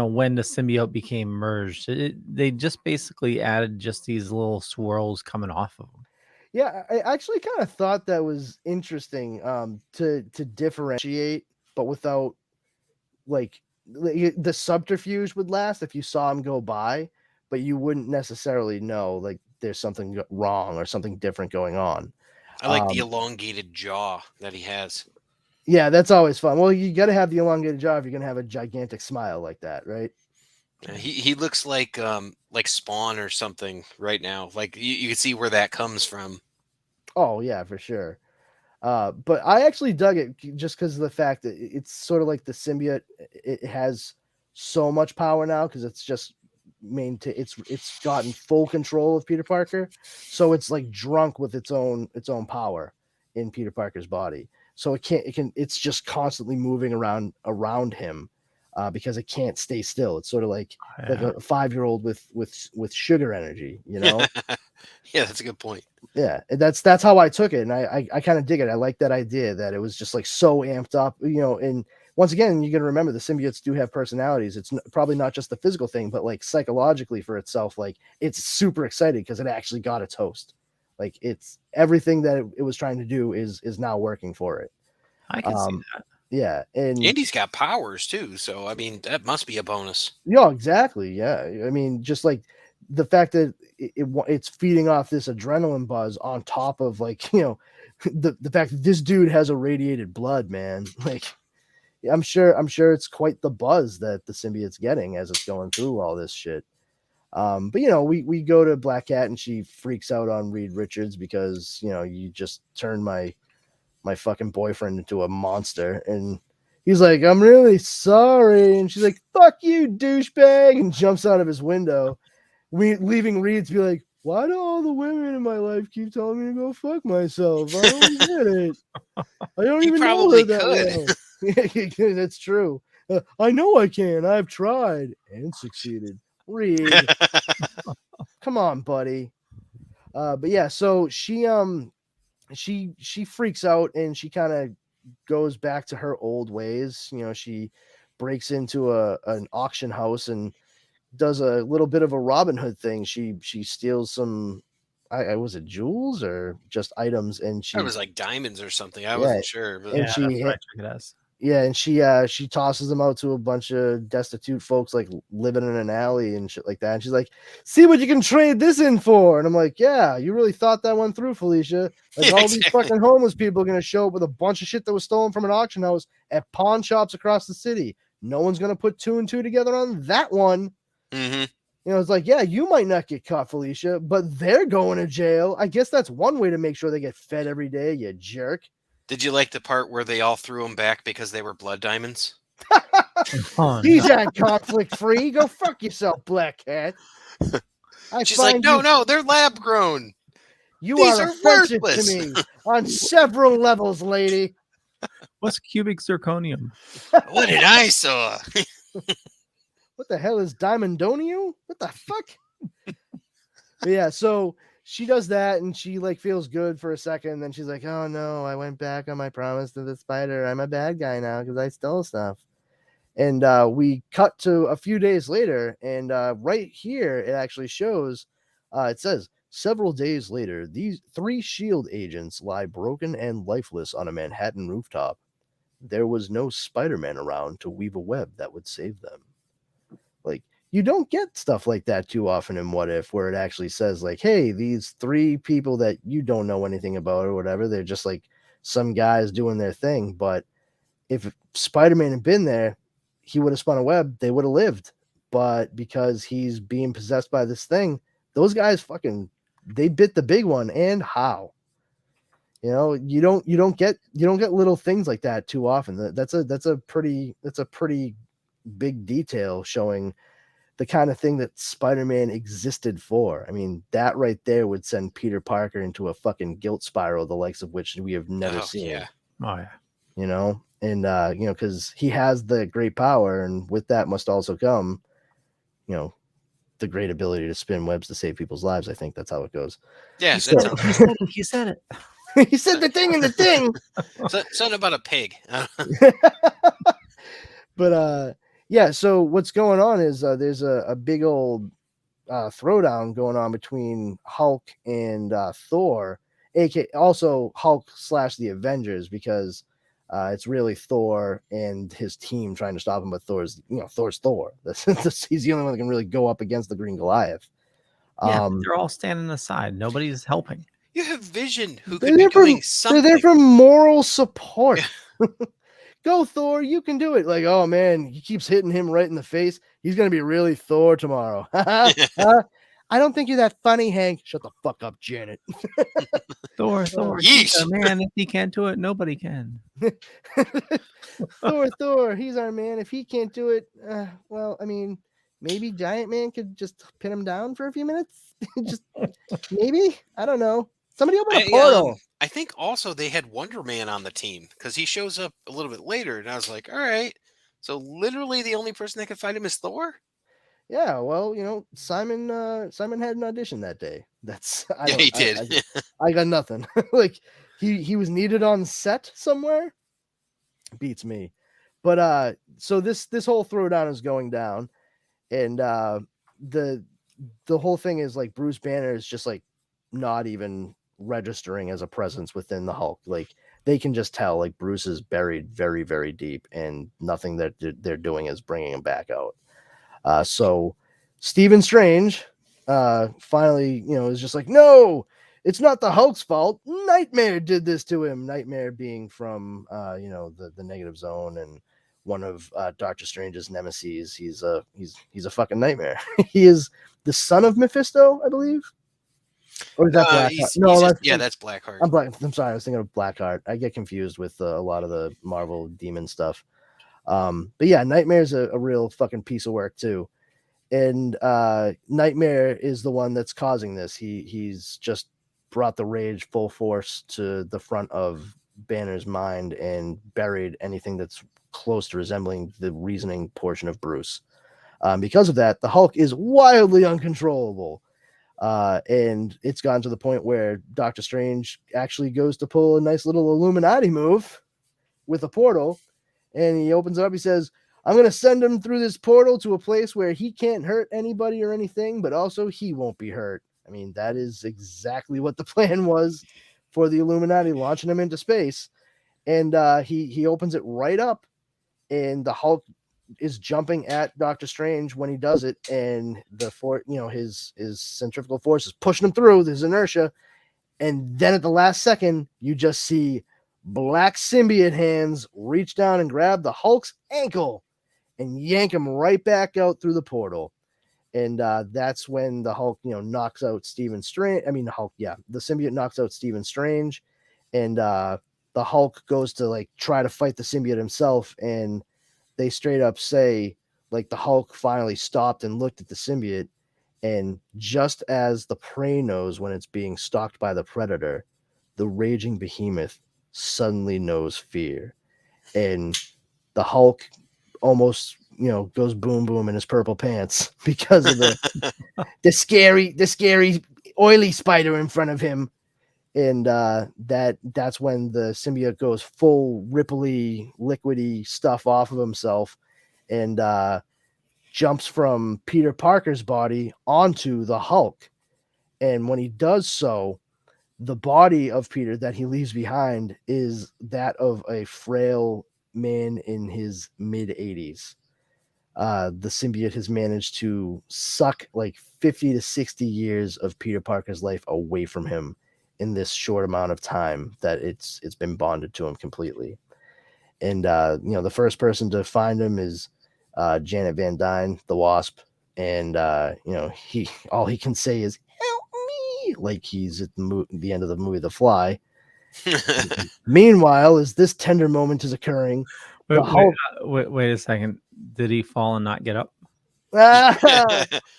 when the symbiote became merged? They just basically added just these little swirls coming off of them. Yeah, I actually kind of thought that was interesting, to differentiate, but without, like, the subterfuge would last if you saw him go by, but you wouldn't necessarily know, like, there's something wrong or something different going on. I like the elongated jaw that he has. Yeah, that's always fun. Well, you got to have the elongated jaw if you're gonna have a gigantic smile like that, right? He looks like Spawn or something right now. Like you can see where that comes from. Oh yeah, for sure. But I actually dug it just because of the fact that it's sort of like the symbiote. It has so much power now because it's just it's gotten full control of Peter Parker, so it's like drunk with its own power in Peter Parker's body. So it's just constantly moving around him, because it can't stay still. It's sort of like a 5-year-old with sugar energy, Yeah, that's a good point. Yeah, that's how I took it, and I kind of dig it. I like that idea that it was just like so amped up, and once again, you got to remember the symbiotes do have personalities. It's probably not just the physical thing, but like psychologically for itself, like it's super excited because it actually got its host. Like it's everything that it was trying to do is now working for it. I can see that. Yeah, and Andy's got powers too, so I mean that must be a bonus. Yeah, exactly. Yeah, I mean, just like the fact that it's feeding off this adrenaline buzz on top of, like, the fact that this dude has irradiated blood, man. Like, I'm sure it's quite the buzz that the symbiote's getting as it's going through all this shit. But we go to Black Cat and she freaks out on Reed Richards because you just turned my fucking boyfriend into a monster, and he's like, I'm really sorry, and she's like, fuck you, douchebag, and jumps out of his window, leaving Reed to be like, why do all the women in my life keep telling me to go fuck myself? I don't get it. I don't even know her that well. That's true. I know I can. I've tried and succeeded. Reed, come on, buddy. But yeah, so she freaks out and she kind of goes back to her old ways. She breaks into an auction house and does a little bit of a Robin Hood thing. She steals some, I was it jewels or just items, and It was like diamonds or something. I yeah, wasn't sure. But and Yeah, that's what I took it as. yeah, and she tosses them out to a bunch of destitute folks like living in an alley and shit like that. And she's like, "See what you can trade this in for." And I'm like, "Yeah, you really thought that one through, Felicia. Like Yeah, all these exactly. fucking homeless people are gonna show up with a bunch of shit that was stolen from an auction house at pawn shops across the city. No one's gonna put two and two together on that one." Mm-hmm. It's like, yeah, you might not get caught, Felicia, but they're going to jail. I guess that's one way to make sure they get fed every day, you jerk. Did you like the part where they all threw them back because they were blood diamonds? Oh, These no. aren't conflict free. Go fuck yourself, Black Cat. She's like, no, they're lab grown. You these are are offensive worthless. to me on several levels, lady. What's cubic zirconium? What did I saw? What the hell is Diamondonium? What the fuck? But yeah, so she does that and she like feels good for a second. And then she's like, oh no, I went back on my promise to the spider. I'm a bad guy now because I stole stuff. And we cut to a few days later. And right here, it actually shows, it says, several days later, these 3 SHIELD agents lie broken and lifeless on a Manhattan rooftop. There was no Spider-Man around to weave a web that would save them. Like, you don't get stuff like that too often in What If, where it actually says, like, hey, these 3 people that you don't know anything about or whatever, they're just like some guys doing their thing. But if Spider-Man had been there, he would have spun a web, they would have lived. But because he's being possessed by this thing, those guys they bit the big one. And how? You don't get little things like that too often. That's a pretty big detail showing the kind of thing that Spider-Man existed for. I mean, that right there would send Peter Parker into a fucking guilt spiral, the likes of which we have never seen. Yeah. Oh yeah. And because he has the great power, and with that must also come, the great ability to spin webs to save people's lives. I think that's how it goes. Yeah, He said it. He said it. He said the thing and the thing. Something about a pig. But yeah, so what's going on is there's a big old throwdown going on between Hulk and Thor, aka also Hulk / the Avengers, because it's really Thor and his team trying to stop him, but Thor's Thor. He's the only one that can really go up against the Green Goliath. Yeah, they're all standing aside. Nobody's helping. You have Vision, who could be doing something. They're there for moral support. Go, Thor, you can do it. Like, oh man, he keeps hitting him right in the face. He's gonna be really Thor tomorrow. I don't think you're that funny, Hank. Shut the fuck up, Janet. Thor, Yeesh. he's our man. If he can't do it, nobody can. Thor, he's our man. If he can't do it, well, I mean, maybe Giant Man could just pin him down for a few minutes. Just maybe. I don't know. Somebody open a portal. I think also they had Wonder Man on the team because he shows up a little bit later, and I was like, all right. So literally the only person that could fight him is Thor? Yeah, well, Simon had an audition that day. He did. I got nothing. Like he was needed on set somewhere. Beats me. But so this whole throwdown is going down, and the whole thing is like Bruce Banner is just like not even registering as a presence within the Hulk. Like they can just tell like Bruce is buried very, very deep, and nothing that they're doing is bringing him back out. So Stephen Strange finally, is just like, no, it's not the Hulk's fault. Nightmare did this to him. Nightmare being from the Negative Zone and one of Doctor Strange's nemesis. He's a fucking nightmare. He is the son of Mephisto, I believe. Or is that Blackheart? That's Blackheart. I'm sorry, I was thinking of Blackheart. I get confused with a lot of the Marvel demon stuff. But yeah, Nightmare's a real fucking piece of work too. And Nightmare is the one that's causing this. He's just brought the rage full force to the front of Banner's mind and buried anything that's close to resembling the reasoning portion of Bruce. Because of that, the Hulk is wildly uncontrollable. And it's gotten to the point where Doctor Strange actually goes to pull a nice little Illuminati move with a portal, and he opens it up. He says, I'm going to send him through this portal to a place where he can't hurt anybody or anything, but also he won't be hurt. I mean, that is exactly what the plan was for the Illuminati, launching him into space. And he opens it right up, and the Hulk is jumping at Doctor Strange when he does it, and his centrifugal force is pushing him through. There's inertia, and then at the last second, you just see black symbiote hands reach down and grab the Hulk's ankle and yank him right back out through the portal. And that's when the Hulk, knocks out Stephen Strange. I mean, the symbiote knocks out Stephen Strange, and the Hulk goes to try to fight the symbiote himself, and they straight up say the Hulk finally stopped and looked at the symbiote, and just as the prey knows when it's being stalked by the predator, the raging behemoth suddenly knows fear, and the Hulk almost goes boom boom in his purple pants because of the scary oily spider in front of him. And that's when the symbiote goes full ripply, liquidy stuff off of himself, and jumps from Peter Parker's body onto the Hulk. And when he does so, the body of Peter that he leaves behind is that of a frail man in his mid-80s. The symbiote has managed to suck 50 to 60 years of Peter Parker's life away from him in this short amount of time that it's been bonded to him completely. And the first person to find him is Janet Van Dyne, the Wasp, and all he can say is "Help me!" like he's at the end of the movie The Fly. Meanwhile, as this tender moment is occurring, wait a second. Did he fall and not get up?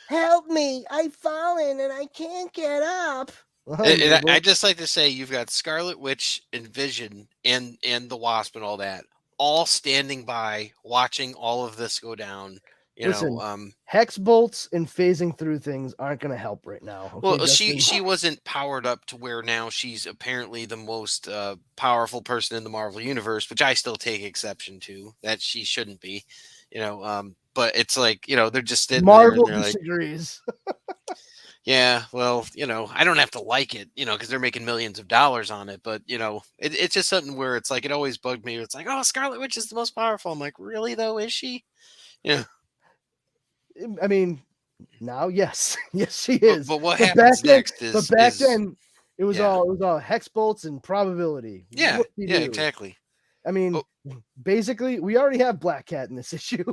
Help me! I've fallen and I can't get up. I just like to say you've got Scarlet Witch and Vision and the Wasp and all that all standing by watching all of this go down. Listen, hex bolts and phasing through things aren't going to help right now. Okay, well, she wasn't powered up to where now she's apparently the most powerful person in the Marvel universe, which I still take exception to that she shouldn't be. But it's they're just sitting Marvel there and disagrees. Yeah, well, I don't have to like it, because they're making millions of dollars on it. But it's just something where it's it always bugged me. It's oh, Scarlet Witch is the most powerful. I'm like, really though, is she? Yeah. I mean, now, yes, yes, she is. But what happens next is. But back then, it was all hex bolts and probability. Yeah, yeah, exactly. I mean, basically, we already have Black Cat in this issue.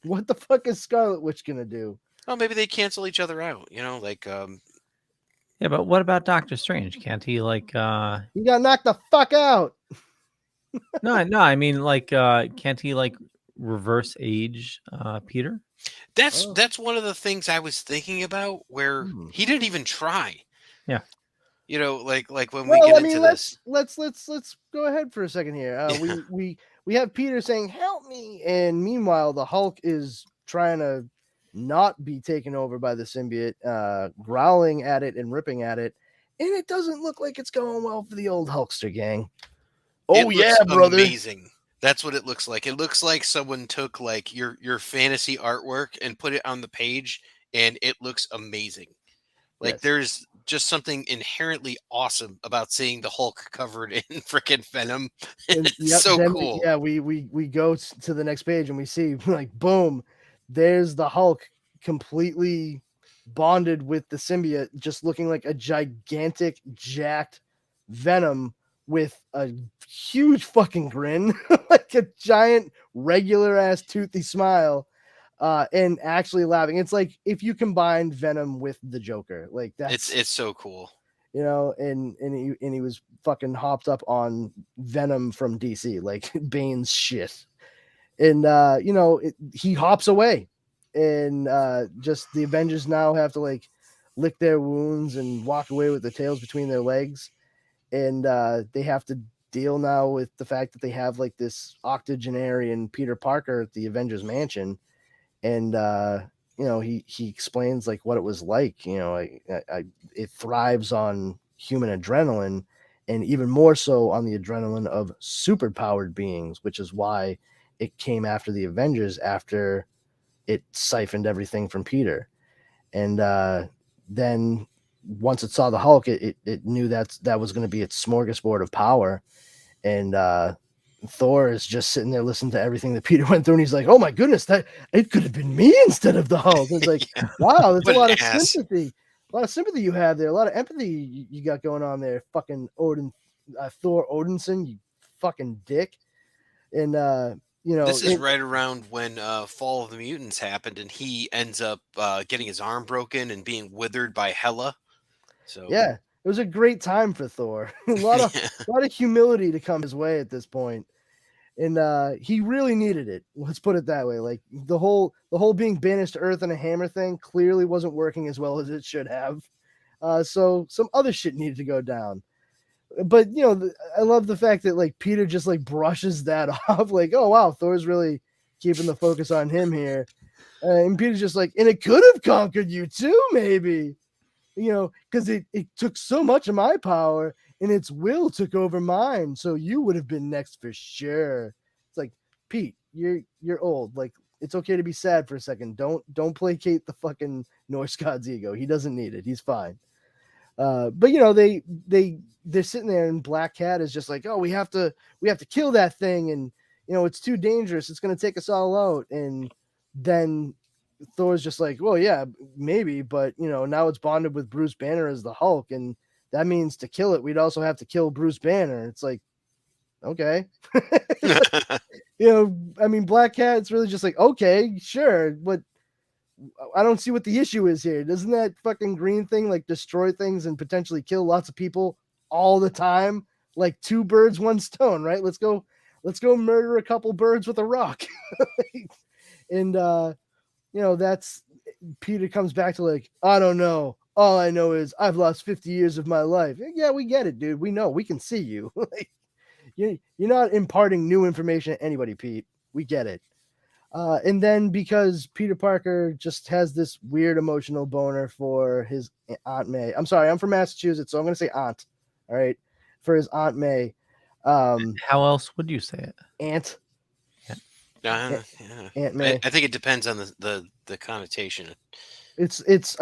What the fuck is Scarlet Witch gonna do? Oh, maybe they cancel each other out. Yeah, but what about Doctor Strange? Can't he He got knocked the fuck out. No, I mean can't he reverse age Peter? That's one of the things I was thinking about where he didn't even try. Yeah. When we get into this. Let's go ahead for a second here. We have Peter saying help me, and meanwhile the Hulk is trying to not be taken over by the symbiote, growling at it and ripping at it, and it doesn't look like it's going well for the old Hulkster gang. Oh yeah, brother. Amazing. That's what it looks like. It looks like someone took your fantasy artwork and put it on the page, and it looks amazing. There's just something inherently awesome about seeing the Hulk covered in freaking venom. It's cool. We go to the next page and we see boom, there's the Hulk completely bonded with the symbiote, just looking like a gigantic, jacked Venom with a huge fucking grin, like a giant, regular ass toothy smile, and actually laughing. It's like if you combined Venom with the Joker, it's so cool. And he was fucking hopped up on Venom from DC, like Bane's shit. And he hops away, and just the Avengers now have to lick their wounds and walk away with their tails between their legs. and they have to deal now with the fact that they have like this octogenarian Peter Parker at the Avengers Mansion, and he explains like what it was like. It thrives on human adrenaline, and even more so on the adrenaline of superpowered beings, which is why it came after the Avengers after it siphoned everything from Peter. And then once it saw the Hulk, it knew that was going to be its smorgasbord of power. And Thor is just sitting there listening to everything that Peter went through, and he's like, "Oh my goodness, that it could have been me instead of the Hulk." It's like, wow, that's a lot of sympathy, you have there, a lot of empathy you got going on there, fucking Thor Odinson, you fucking dick. And this is right around when Fall of the Mutants happened, and he ends up getting his arm broken and being withered by Hela. So yeah, it was a great time for Thor. a lot of humility to come his way at this point. And he really needed it. Let's put it that way. Like the whole being banished to Earth in a hammer thing clearly wasn't working as well as it should have. So some other shit needed to go down. But I love the fact that like Peter just like brushes that off. Like, oh wow, Thor's really keeping the focus on him here. And Peter's just like, and it could have conquered you too, maybe. Because it took so much of my power, and its will took over mine, so you would have been next for sure. It's like, Pete, you're old. Like, it's okay to be sad for a second. Don't placate the fucking Norse god's ego. He doesn't need it. He's fine. But they're sitting there, and Black Cat is just like, oh, we have to kill that thing, and it's too dangerous. It's gonna take us all out. And then Thor's just like, well, yeah, maybe, but now it's bonded with Bruce Banner as the Hulk, and that means to kill it, we'd also have to kill Bruce Banner. It's like, okay. I mean, Black Cat's really just like, okay, sure, but I don't see what the issue is here. Doesn't that fucking green thing like destroy things and potentially kill lots of people all the time? Like 2 birds, 1 stone, right? Let's go murder a couple birds with a rock. And that's Peter comes back to like, I don't know. All I know is I've lost 50 years of my life. Yeah, we get it, dude. We know. We can see you. Like, you're not imparting new information to anybody, Pete. We get it. And then because Peter Parker just has this weird emotional boner for his Aunt May. I'm sorry, I'm from Massachusetts, so I'm going to say aunt. All right. For his Aunt May. How else would you say it? Aunt. Yeah. Aunt May. I think it depends on the connotation. I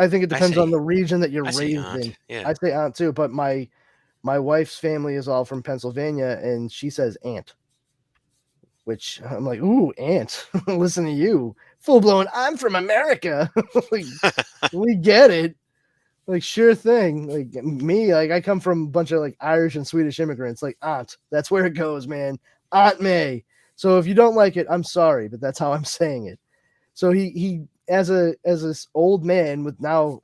think it depends on the region that you're raised in. Yeah. I say aunt too, but my wife's family is all from Pennsylvania, and she says aunt, which I'm like, ooh, aunt. Listen to you, full blown. I'm from America. Like, we get it. Like, sure thing. Like me, like I come from a bunch of like Irish and Swedish immigrants. Like aunt, that's where it goes, man. Aunt May. So if you don't like it, I'm sorry, but that's how I'm saying it. So he as this old man with now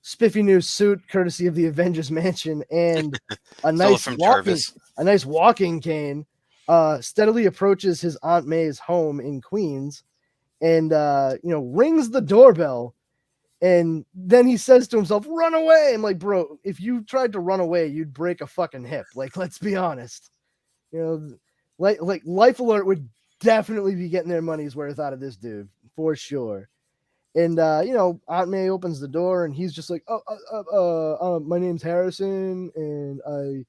spiffy new suit courtesy of the Avengers Mansion and a nice walking cane, steadily approaches his Aunt May's home in Queens, and rings the doorbell. And then he says to himself, run away. I'm like, bro, if you tried to run away, you'd break a fucking hip. Like, let's be honest. Like Life Alert would definitely be getting their money's worth out of this dude for sure. And Aunt May opens the door, and he's just like, my name's Harrison, and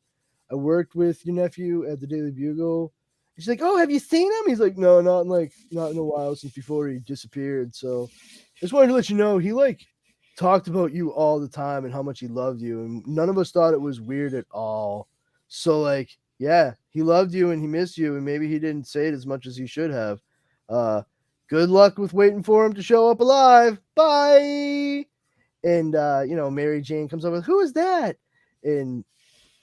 I worked with your nephew at the Daily Bugle. And she's like, oh, have you seen him? He's like, no, not in a while, since before he disappeared. So I just wanted to let you know he like talked about you all the time and how much he loved you, and none of us thought it was weird at all. So like, yeah, he loved you and he missed you, and maybe he didn't say it as much as he should have. Good luck with waiting for him to show up alive. Bye. And Mary Jane comes over, who is that? And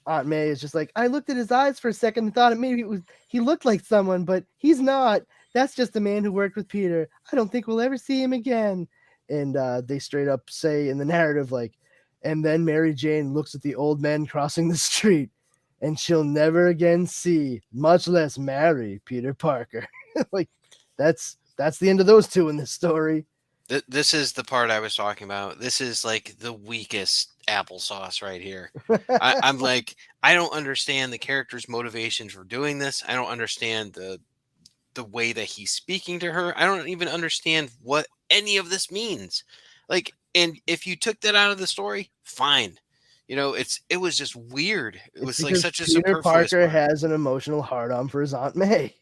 Aunt May is just like, I looked at his eyes for a second and thought maybe he looked like someone, but he's not. That's just the man who worked with Peter. I don't think we'll ever see him again. And they straight up say in the narrative, like, and then Mary Jane looks at the old men crossing the street, and she'll never again see, much less marry, Peter Parker. Like, that's the end of those two in this story. This is the part I was talking about. This is like the weakest applesauce right here. I'm like, I don't understand the character's motivation for doing this. I don't understand the way that he's speaking to her. I don't even understand what any of this means. Like, and if you took that out of the story, fine. It was just weird. It It's was like because such a Peter superfluous Parker part. has an emotional hard-on for his Aunt May.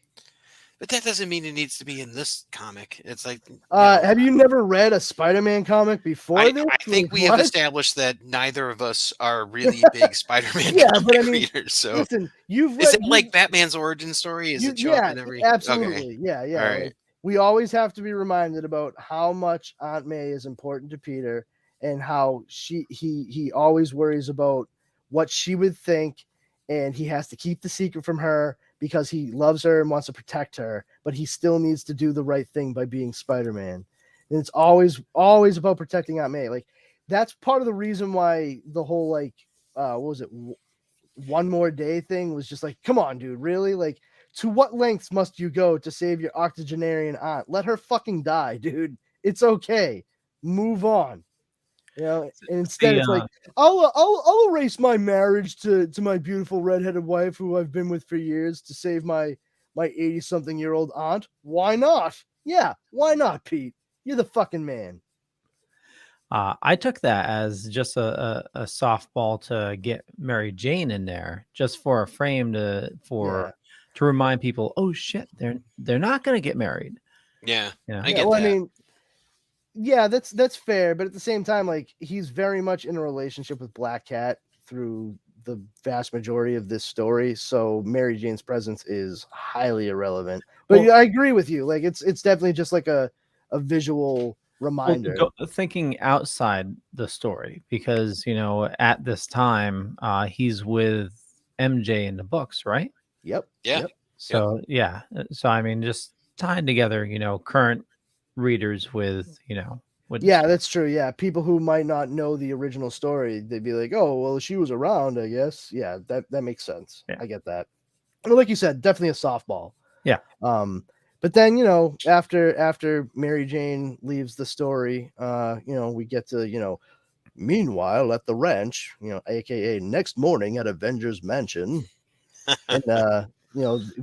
But that doesn't mean it needs to be in this comic. It's like, Have you never read a Spider-Man comic before this? I think Like, we have what? established that neither of us are really big Spider-Man Yeah, comic but I mean, readers. So listen, you've is read, it like Batman's origin story? Is it show up yeah, in every? Okay, absolutely, yeah. all right. Like, we always have to be reminded about how much Aunt May is important to Peter, and how he always worries about what she would think, and he has to keep the secret from her because he loves her and wants to protect her, but he still needs to do the right thing by being Spider-Man. And it's always about protecting Aunt May. Like, that's part of the reason why the whole, like, what was it, one more day thing was just like, come on, dude, really? Like, to what lengths must you go to save your octogenarian aunt? Let her fucking die, dude. It's okay. Move on. And instead The it's like, I'll erase my marriage to my beautiful redheaded wife who I've been with for years to save my 80-something-year-old aunt. Why not? Yeah, why not, Pete? You're the fucking man. I took that as just a softball to get Mary Jane in there, just for a frame to remind people, oh shit, they're not gonna get married. Yeah, Yeah. I get Well, that. I mean, yeah, that's fair, but at the same time, like, he's very much in a relationship with Black Cat through the vast majority of this story, so Mary Jane's presence is highly irrelevant. But Well- I agree with you. Like, it's definitely just like a visual reminder. Thinking outside the story, because at this time he's with MJ in the books, right? Yep. Yeah. Yep. So so I mean, just tying together, current readers with with the Yeah, story. that's true. Yeah, people who might not know the original story, they'd be like, "Oh, well, she was around, I guess." Yeah, that makes sense. Yeah. I get that. Well, like you said, definitely a softball. Yeah. But then, after Mary Jane leaves the story, we get to, meanwhile at the ranch, aka next morning at Avengers Mansion, and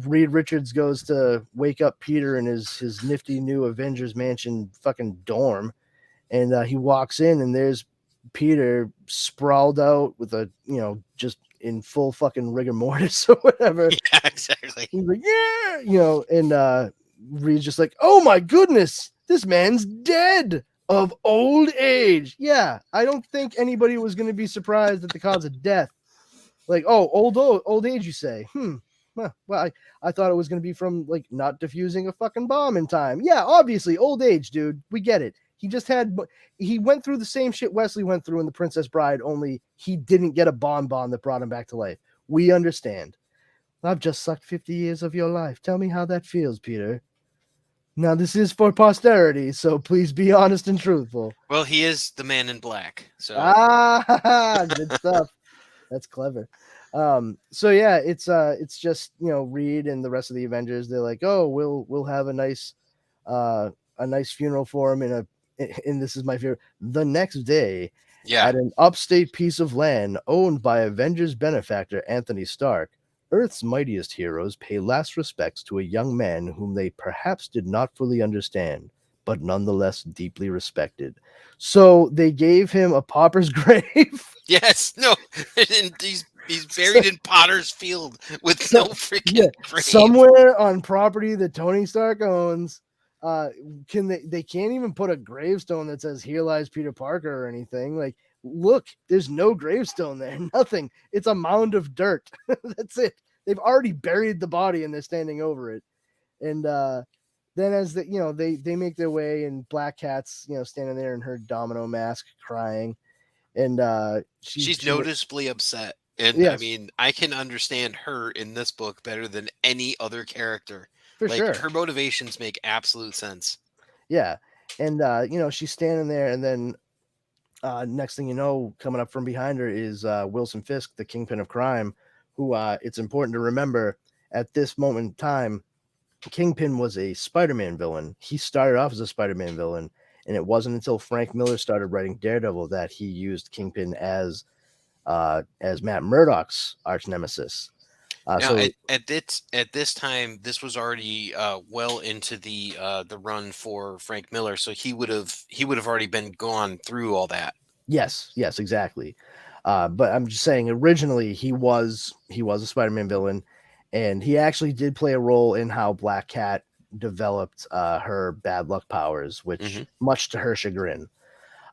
Reed Richards goes to wake up Peter in his nifty new Avengers Mansion fucking dorm, and he walks in and there's Peter sprawled out with just in full fucking rigor mortis or whatever. Yeah, exactly. He's like, yeah, and Reed's just like, oh my goodness, this man's dead of old age. Yeah, I don't think anybody was going to be surprised at the cause of death. Like, oh, old age, you say? Well, I thought it was going to be from, like, not defusing a fucking bomb in time. Yeah, obviously, old age, dude. We get it. He went through the same shit Wesley went through in The Princess Bride, only he didn't get a bonbon that brought him back to life. We understand. I've just sucked 50 years of your life. Tell me how that feels, Peter. Now, this is for posterity, so please be honest and truthful. Well, he is the Man in Black, so Good stuff. That's clever. So yeah, it's just, Reed and the rest of the Avengers. They're like, oh, we'll have a nice funeral for him and this is my favorite. The next day, yeah. at an upstate piece of land owned by Avengers benefactor Anthony Stark, Earth's mightiest heroes pay last respects to a young man whom they perhaps did not fully understand, but nonetheless deeply respected. So they gave him a pauper's grave. Yes, no, and he's buried in Potter's Field with no freaking grave. Somewhere on property that Tony Stark owns. They can't even put a gravestone that says "Here lies Peter Parker" or anything. Like, look, there's no gravestone there. Nothing. It's a mound of dirt. That's it. They've already buried the body and they're standing over it. And then as they make their way, and Black Cat's standing there in her domino mask crying, and she's noticeably upset. And yes. I mean, I can understand her in this book better than any other character. For sure. Her motivations make absolute sense. Yeah. And she's standing there, and then next thing you know, coming up from behind her is Wilson Fisk, the kingpin of crime, who it's important to remember at this moment in time, Kingpin was a Spider-Man villain. He started off as a Spider-Man villain, And it wasn't until Frank Miller started writing Daredevil that he used Kingpin as Matt Murdock's arch nemesis. Now, at this time, this was already well into the run for Frank Miller, so he would have already been gone through all that. Yes, exactly. But I'm just saying, originally he was a Spider-Man villain, and he actually did play a role in how Black Cat developed her bad luck powers, which much to her chagrin.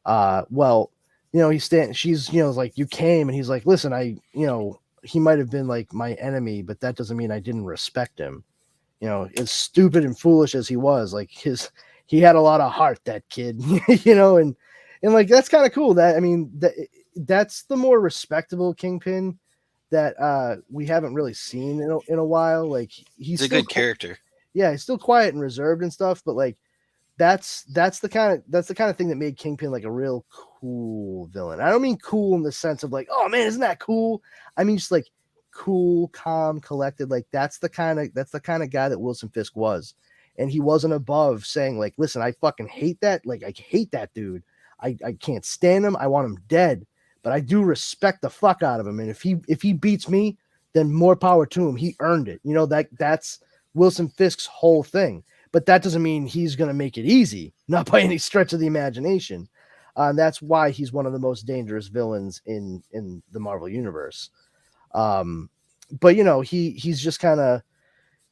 Well, she's like, you came, and he's like, listen, he might have been like my enemy, but that doesn't mean I didn't respect him. As stupid and foolish as he was, like he had a lot of heart, that kid, and like that's kind of cool. That's the more respectable Kingpin that we haven't really seen in a while. Like he's a good character. Yeah, he's still quiet and reserved and stuff, but like that's the kind of thing that made Kingpin like a real cool villain. I don't mean cool in the sense of like, oh man, isn't that cool? I mean just like cool, calm, collected. Like that's the kind of guy that Wilson Fisk was. And he wasn't above saying like, listen, I fucking hate that. Like I hate that dude. I can't stand him. I want him dead. But I do respect the fuck out of him. And if he beats me, then more power to him. He earned it. That's Wilson Fisk's whole thing. But that doesn't mean he's going to make it easy, not by any stretch of the imagination. And that's why he's one of the most dangerous villains in the Marvel universe. But he's just kind of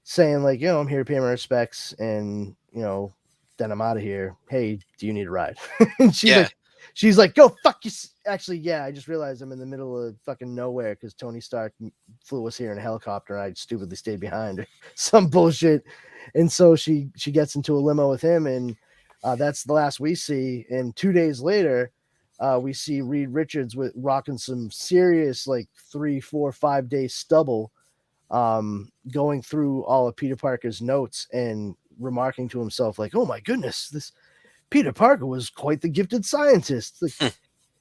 saying like, I'm here to pay my respects, and then I'm out of here. Hey, do you need a ride? And she's like, go fuck you. Actually, yeah, I just realized I'm in the middle of fucking nowhere because Tony Stark flew us here in a helicopter and I stupidly stayed behind. Some bullshit. And so she gets into a limo with him, and that's the last we see. And 2 days later, we see Reed Richards rocking some serious like 3, 4, 5 day stubble, going through all of Peter Parker's notes and remarking to himself like, oh my goodness, this Peter Parker was quite the gifted scientist. Like,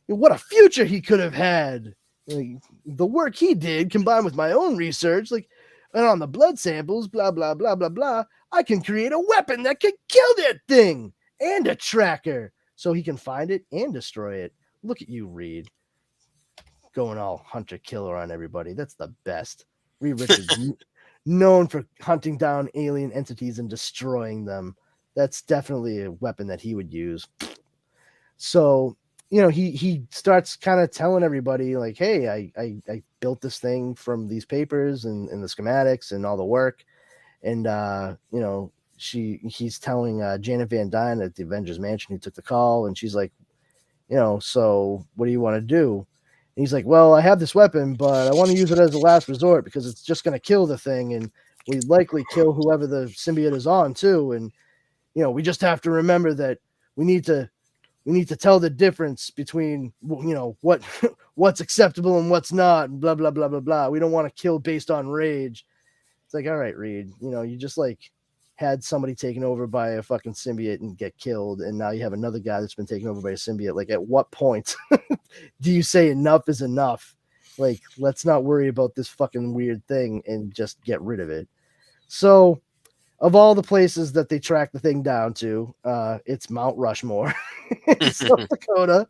what a future he could have had. Like, the work he did combined with my own research, like, and on the blood samples, blah, blah, blah, blah, blah, I can create a weapon that can kill that thing and a tracker so he can find it and destroy it. Look at you, Reed. Going all hunter killer on everybody. That's the best. Reed Richards, known for hunting down alien entities and destroying them. That's definitely a weapon that he would use. So, he starts kind of telling everybody like, hey, I built this thing from these papers and the schematics and all the work. And, he's telling Janet Van Dyne at the Avengers Mansion who took the call. And she's like, so what do you want to do? And he's like, well, I have this weapon, but I want to use it as a last resort because it's just going to kill the thing. And we likely kill whoever the symbiote is on too. And, we just have to remember that we need to tell the difference between, what's acceptable and what's not, and blah, blah, blah, blah, blah. We don't want to kill based on rage. It's like, all right, Reed, you just like had somebody taken over by a fucking symbiote and get killed. And now you have another guy that's been taken over by a symbiote. Like, at what point do you say enough is enough? Like, let's not worry about this fucking weird thing and just get rid of it. So, of all the places that they track the thing down to, it's Mount Rushmore in South Dakota,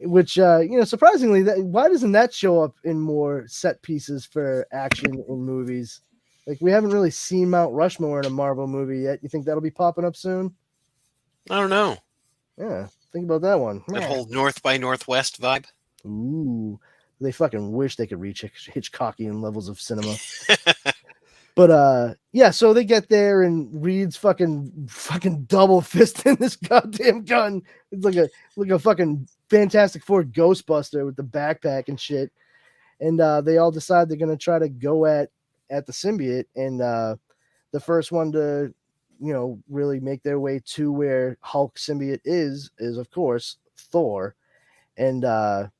which, surprisingly, why doesn't that show up in more set pieces for action in movies? Like, we haven't really seen Mount Rushmore in a Marvel movie yet. You think that'll be popping up soon? I don't know. Yeah, think about that one. That whole North by Northwest vibe. Ooh, they fucking wish they could reach Hitchcockian levels of cinema. But so they get there and Reed's fucking double fisting this goddamn gun. It's like a fucking Fantastic Four Ghostbuster with the backpack and shit. And they all decide they're gonna try to go at the symbiote. And the first one to really make their way to where Hulk symbiote is of course Thor. And the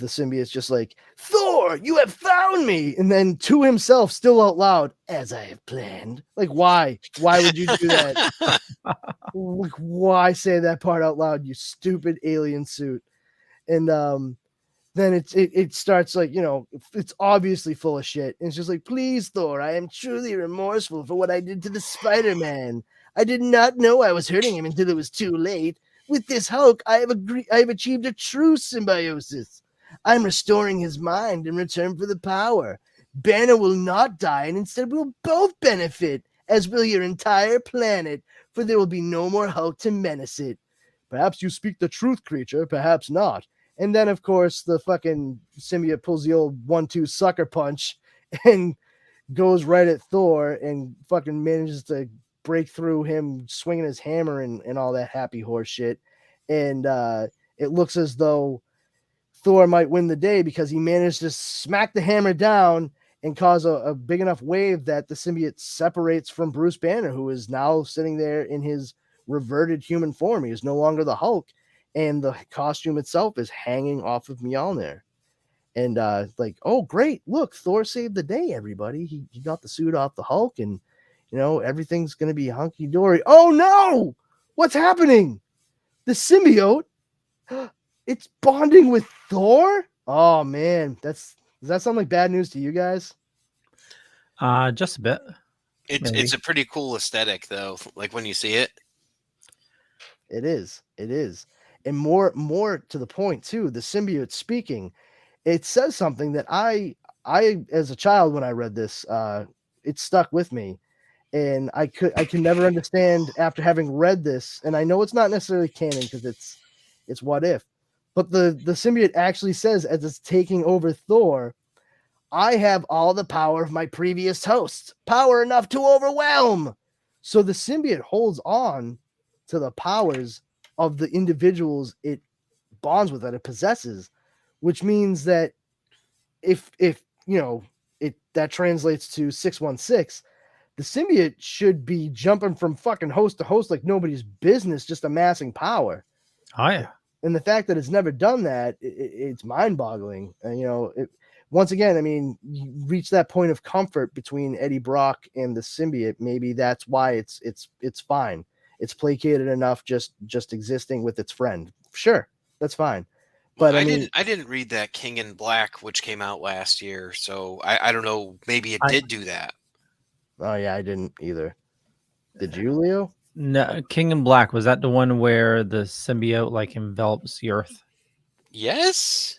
symbiote's just like, Thor, you have found me. And then to himself, still out loud, as I have planned. Like, why? Why would you do that? Like, why say that part out loud, you stupid alien suit? And then it starts like, it's obviously full of shit. And it's just like, please, Thor, I am truly remorseful for what I did to the Spider-Man. I did not know I was hurting him until it was too late. With this Hulk, I have achieved a true symbiosis. I'm restoring his mind in return for the power. Banner will not die, and instead we'll both benefit, as will your entire planet, for there will be no more Hulk to menace it. Perhaps you speak the truth, creature, perhaps not. And then, of course, the fucking symbiote pulls the old 1-2 sucker punch and goes right at Thor and fucking manages to break through him swinging his hammer and all that happy horse shit. And it looks as though Thor might win the day because he managed to smack the hammer down and cause a big enough wave that the symbiote separates from Bruce Banner, who is now sitting there in his reverted human form. He is no longer the Hulk, and the costume itself is hanging off of Mjolnir. And like, oh great, look, Thor saved the day, everybody. He got the suit off the Hulk, and everything's gonna be hunky-dory. Oh no! What's happening? The symbiote, it's bonding with Thor? Oh man, does that sound like bad news to you guys? Just a bit. It's a pretty cool aesthetic though, like when you see it. It is. And more to the point too, the symbiote speaking, it says something that I as a child when I read this, it stuck with me. And I can never understand after having read this, and I know it's not necessarily canon because it's what if, but the symbiote actually says as it's taking over Thor, I have all the power of my previous host, power enough to overwhelm. So the symbiote holds on to the powers of the individuals it bonds with, that it possesses, which means that if it that translates to 616, the symbiote should be jumping from fucking host to host like nobody's business, just amassing power. Oh yeah. And the fact that it's never done that, it's mind-boggling. And once again, I mean, you reach that point of comfort between Eddie Brock and the symbiote. Maybe that's why it's fine. It's placated enough, just existing with its friend. Sure, that's fine. But Well, I mean, I didn't read that King in Black, which came out last year, so I don't know. Maybe it did do that. Oh yeah, I didn't either. Did you, Leo? No, King in Black, was that the one where the symbiote like envelops the earth? Yes.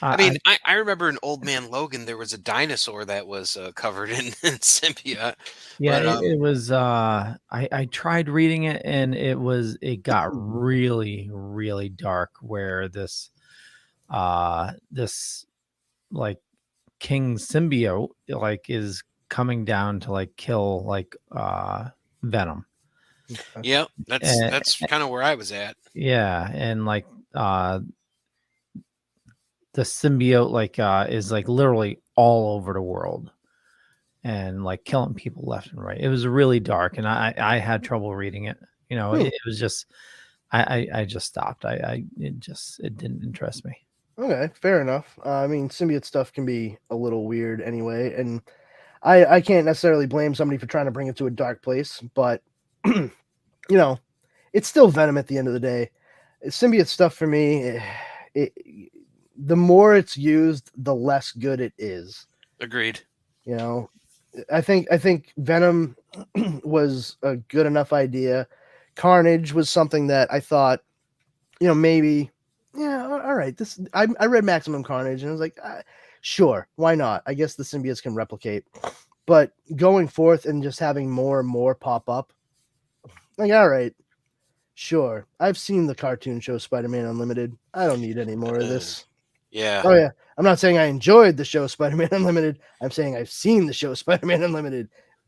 I mean, I remember in Old Man Logan there was a dinosaur that was covered in symbiote. Yeah, But, it was. I tried reading it, and it got really, really dark. Where this like king symbiote like is coming down to like kill like Venom. yeah, that's kind of where I was at. Yeah, and like the symbiote like is like literally all over the world and like killing people left and right. It was really dark, and I had trouble reading it. It was just I just stopped. It didn't interest me. Okay, fair enough. I mean, symbiote stuff can be a little weird anyway, and I can't necessarily blame somebody for trying to bring it to a dark place, but it's still Venom at the end of the day. Symbiote stuff for me, the more it's used, the less good it is. Agreed. I think Venom was a good enough idea. Carnage was something that I thought, maybe, yeah, all right. I read Maximum Carnage and I was like, sure, why not? I guess the symbiotes can replicate. But going forth and just having more and more pop up, like, all right, sure. I've seen the cartoon show Spider-Man Unlimited. I don't need any more of this. Yeah. Oh yeah. I'm not saying I enjoyed the show Spider-Man Unlimited. I'm saying I've seen the show Spider-Man Unlimited.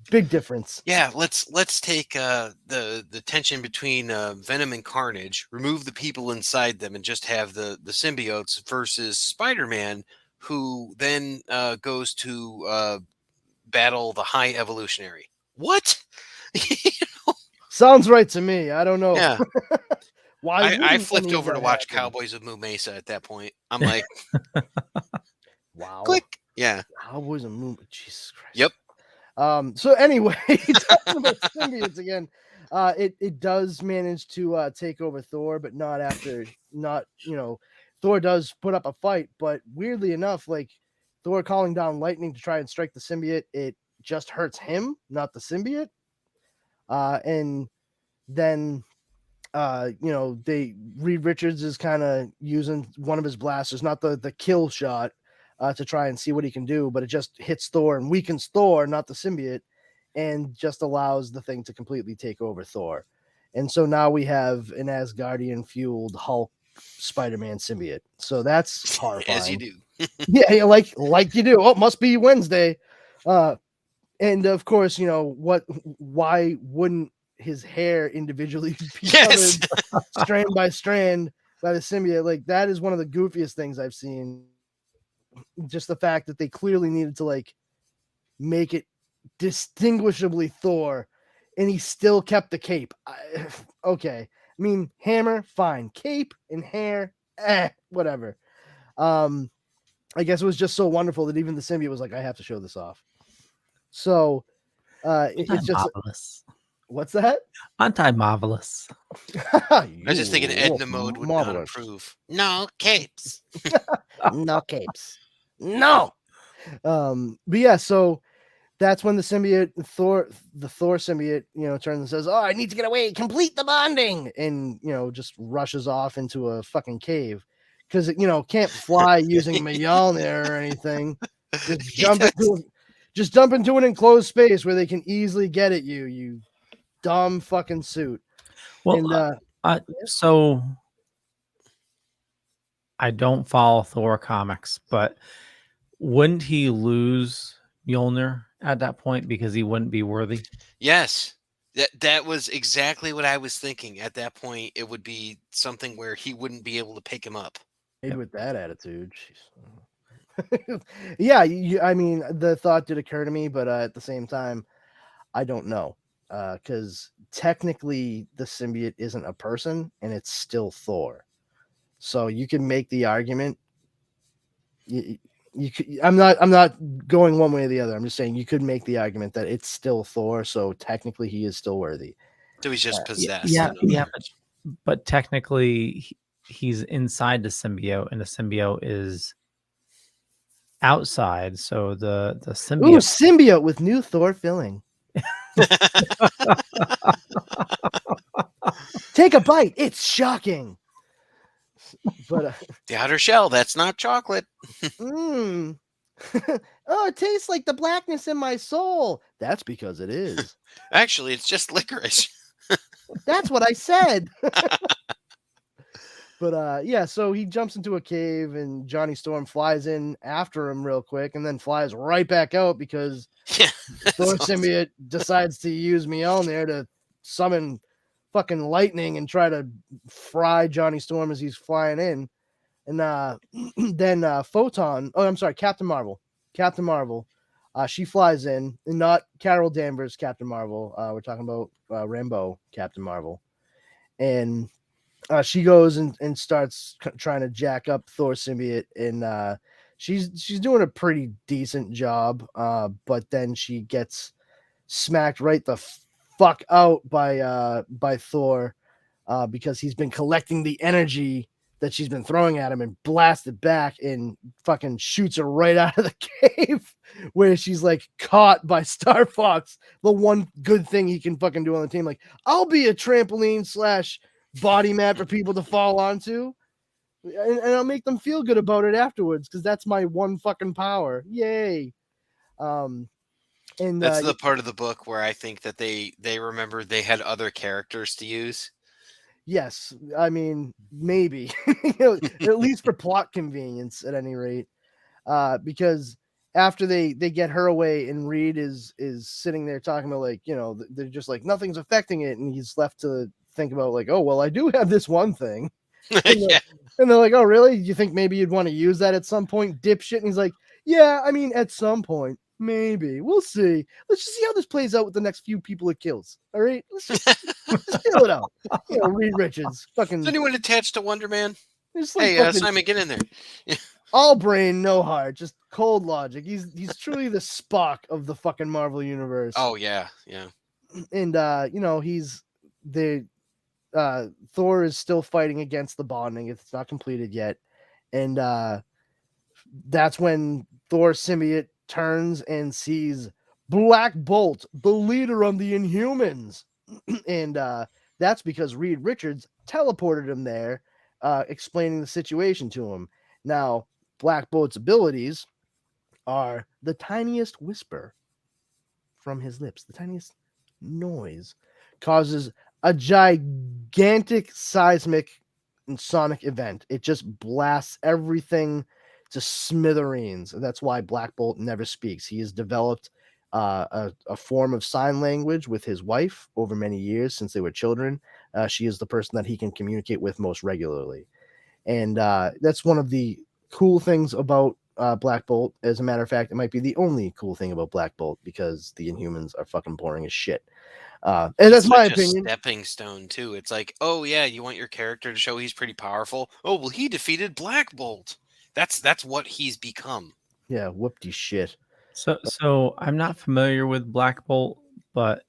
Big difference. Yeah, let's take the tension between Venom and Carnage, remove the people inside them, and just have the symbiotes versus Spider-Man, who then goes to battle the High Evolutionary. What? Sounds right to me. I don't know. Yeah. Why? I flipped over to watch Cowboys of Moo Mesa at that point. I'm like, wow. Click. Yeah. Cowboys of Moo. Jesus Christ. Yep. So anyway, talking about symbiotes again, it does manage to take over Thor, but not after. Thor does put up a fight, but weirdly enough, like Thor calling down lightning to try and strike the symbiote, it just hurts him, not the symbiote. And then Reed Richards is kind of using one of his blasters, not the kill shot, to try and see what he can do, but it just hits Thor and weakens Thor, not the symbiote, and just allows the thing to completely take over Thor. And so now we have an Asgardian fueled Hulk Spider-Man symbiote. So that's horrifying. As you do. Yeah, like you do. Oh, must be Wednesday. And of course, why wouldn't his hair individually be Yes. covered strand by strand by the symbiote? Like, that is one of the goofiest things I've seen. Just the fact that they clearly needed to like make it distinguishably Thor, and he still kept the cape. Okay, I mean, hammer, fine. Cape and hair, whatever. I guess it was just so wonderful that even the symbiote was like, I have to show this off. So it's just marvelous. What's that? Aren't I marvelous? I was just thinking Edna Mode would not approve. No capes. No capes. No. But yeah, so that's when the symbiote, the Thor symbiote, turns and says, "Oh, I need to get away, complete the bonding," and just rushes off into a fucking cave because it, can't fly using Mjolnir or anything. Just jump into an enclosed space where they can easily get at you. You dumb fucking suit. Well, so I don't follow Thor comics, but wouldn't he lose Mjolnir at that point because he wouldn't be worthy? Yes. That was exactly what I was thinking. At that point, it would be something where he wouldn't be able to pick him up. With that attitude. Yeah, I mean, the thought did occur to me, but at the same time, I don't know. Because technically the symbiote isn't a person and it's still Thor. So you can make the argument. I'm not going one way or the other. I'm just saying you could make the argument that it's still Thor, so technically he is still worthy. So he's just possessed. Yeah, but technically he's inside the symbiote, and the symbiote is outside. So the symbiote. Ooh, symbiote with new Thor filling. Take a bite. It's shocking. But the outer shell, that's not chocolate. Oh, it tastes like the blackness in my soul. That's because it is. Actually, it's just licorice. That's what I said. But yeah, so he jumps into a cave and Johnny Storm flies in after him real quick and then flies right back out because Thor symbiote decides to use Mjolnir to summon fucking lightning and try to fry Johnny Storm as he's flying in. And then Captain Marvel. Captain Marvel. She flies in, and not Carol Danvers Captain Marvel. We're talking about Rambeau Captain Marvel. And she goes and starts trying to jack up Thor symbiote, and she's doing a pretty decent job. But then she gets smacked right the fuck out by Thor because he's been collecting the energy that she's been throwing at him and blasted back and fucking shoots her right out of the cave where she's like caught by Star Fox. The one good thing he can fucking do on the team. Like, I'll be a trampoline / body mat for people to fall onto. And I'll make them feel good about it afterwards because that's my one fucking power. Yay. And that's the part of the book where I think that they remembered they had other characters to use. Yes, I mean, maybe at least for plot convenience, at any rate, because after they get her away and Reed is sitting there talking about like they're just like nothing's affecting it, and he's left to think about like, oh well, I do have this one thing, and they're like, oh really? You think maybe you'd want to use that at some point, dipshit? And he's like, yeah, I mean, at some point. Maybe we'll see. Let's just see how this plays out with the next few people it kills. All right, let's just feel it out. Reed Richards, fucking. Is anyone attached to Wonder Man? Like hey, Simon, get in there. All brain, no heart, just cold logic. He's truly the Spock of the fucking Marvel universe. Oh yeah. And he's the Thor is still fighting against the bonding. It's not completed yet, and that's when Thor symbiote turns and sees Black Bolt, the leader of the Inhumans. And that's because Reed Richards teleported him there, explaining the situation to him. Now, Black Bolt's abilities are the tiniest whisper from his lips, the tiniest noise causes a gigantic seismic and sonic event. It just blasts everything to smithereens. And that's why Black Bolt never speaks. He has developed a form of sign language with his wife over many years since they were children. She is the person that he can communicate with most regularly. And that's one of the cool things about Black Bolt. As a matter of fact, it might be the only cool thing about Black Bolt because the Inhumans are fucking boring as shit. And that's my opinion. Stepping stone too. It's like, oh yeah, you want your character to show he's pretty powerful. Oh well, he defeated Black Bolt. That's what he's become. Yeah, whoopty shit. So I'm not familiar with Black Bolt, but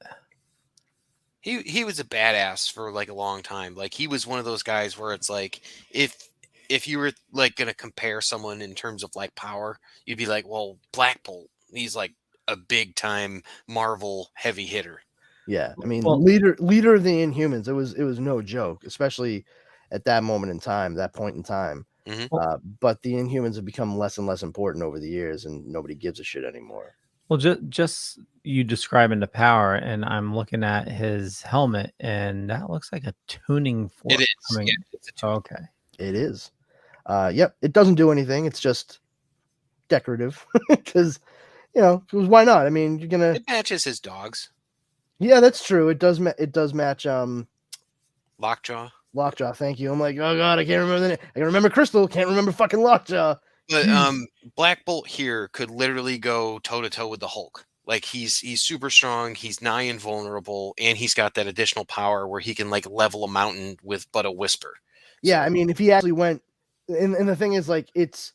he was a badass for like a long time. Like he was one of those guys where it's like if you were like gonna compare someone in terms of like power, you'd be like, well, Black Bolt. He's like a big time Marvel heavy hitter. Yeah, I mean, leader of the Inhumans. It was no joke, especially at that moment in time, that point in time. Mm-hmm. But the Inhumans have become less and less important over the years, and nobody gives a shit anymore. Well, just you describing the power, and I'm looking at his helmet, and that looks like a tuning fork. It is. Yeah, it's a okay. It is. Yep. It doesn't do anything. It's just decorative because why not? I mean, you're gonna. It matches his dogs. Yeah, that's true. It does. It does match. Lockjaw. Lockjaw. Thank you. I'm like, oh god, I can't remember the name. I can remember Crystal. Can't remember fucking Lockjaw. But Black Bolt here could literally go toe to toe with the Hulk. Like he's super strong. He's nigh invulnerable, and he's got that additional power where he can like level a mountain with but a whisper. Yeah, I mean, if he actually went, and the thing is, like, it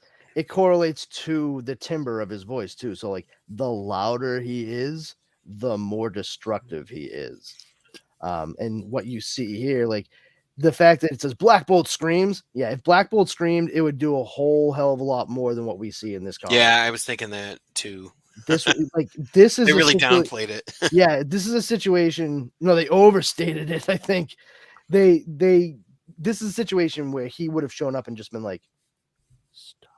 correlates to the timbre of his voice too. So like, the louder he is, the more destructive he is. And what you see here, like the fact that it says Black Bolt screams, yeah, if Black Bolt screamed, it would do a whole hell of a lot more than what we see in this comic. Yeah, I was thinking that too. This is they really downplayed it. Yeah, this is a situation. No, they overstated it. I think this is a situation where he would have shown up and just been like, stop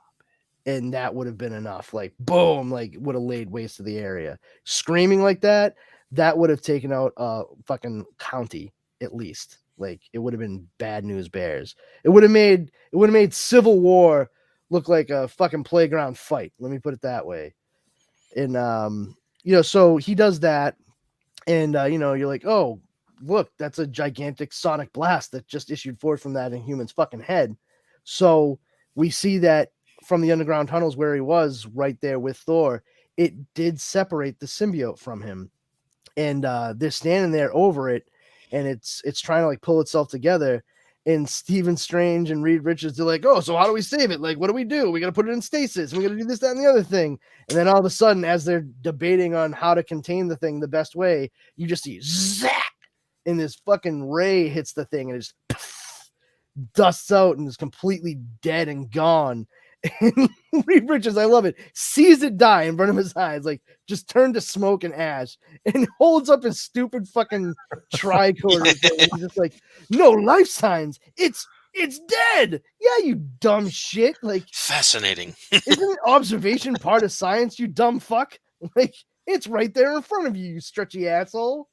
it. And that would have been enough. Like, boom, like would have laid waste to the area. Screaming like that would have taken out a fucking county at least. Like it would have been bad news bears. It would have made Civil War look like a fucking playground fight. Let me put it that way. And so he does that, and you're like, oh, look, that's a gigantic sonic blast that just issued forth from that Inhuman's fucking head. So we see that from the underground tunnels where he was right there with Thor, it did separate the symbiote from him. And they're standing there over it, and it's trying to like pull itself together. And Stephen Strange and Reed Richards, they're like, oh, so how do we save it? Like, what do? We got to put it in stasis. We got to do this, that, and the other thing. And then all of a sudden, as they're debating on how to contain the thing the best way, you just see zap, and this fucking ray hits the thing, and it just dusts out and is completely dead and gone. And Reed Richards, I love it, sees it die in front of his eyes, like just turned to smoke and ash, and holds up his stupid fucking tricorder thing. And he's just like, no life signs. It's dead. Yeah, you dumb shit. Like, fascinating. Isn't observation part of science, you dumb fuck? Like, it's right there in front of you, you stretchy asshole.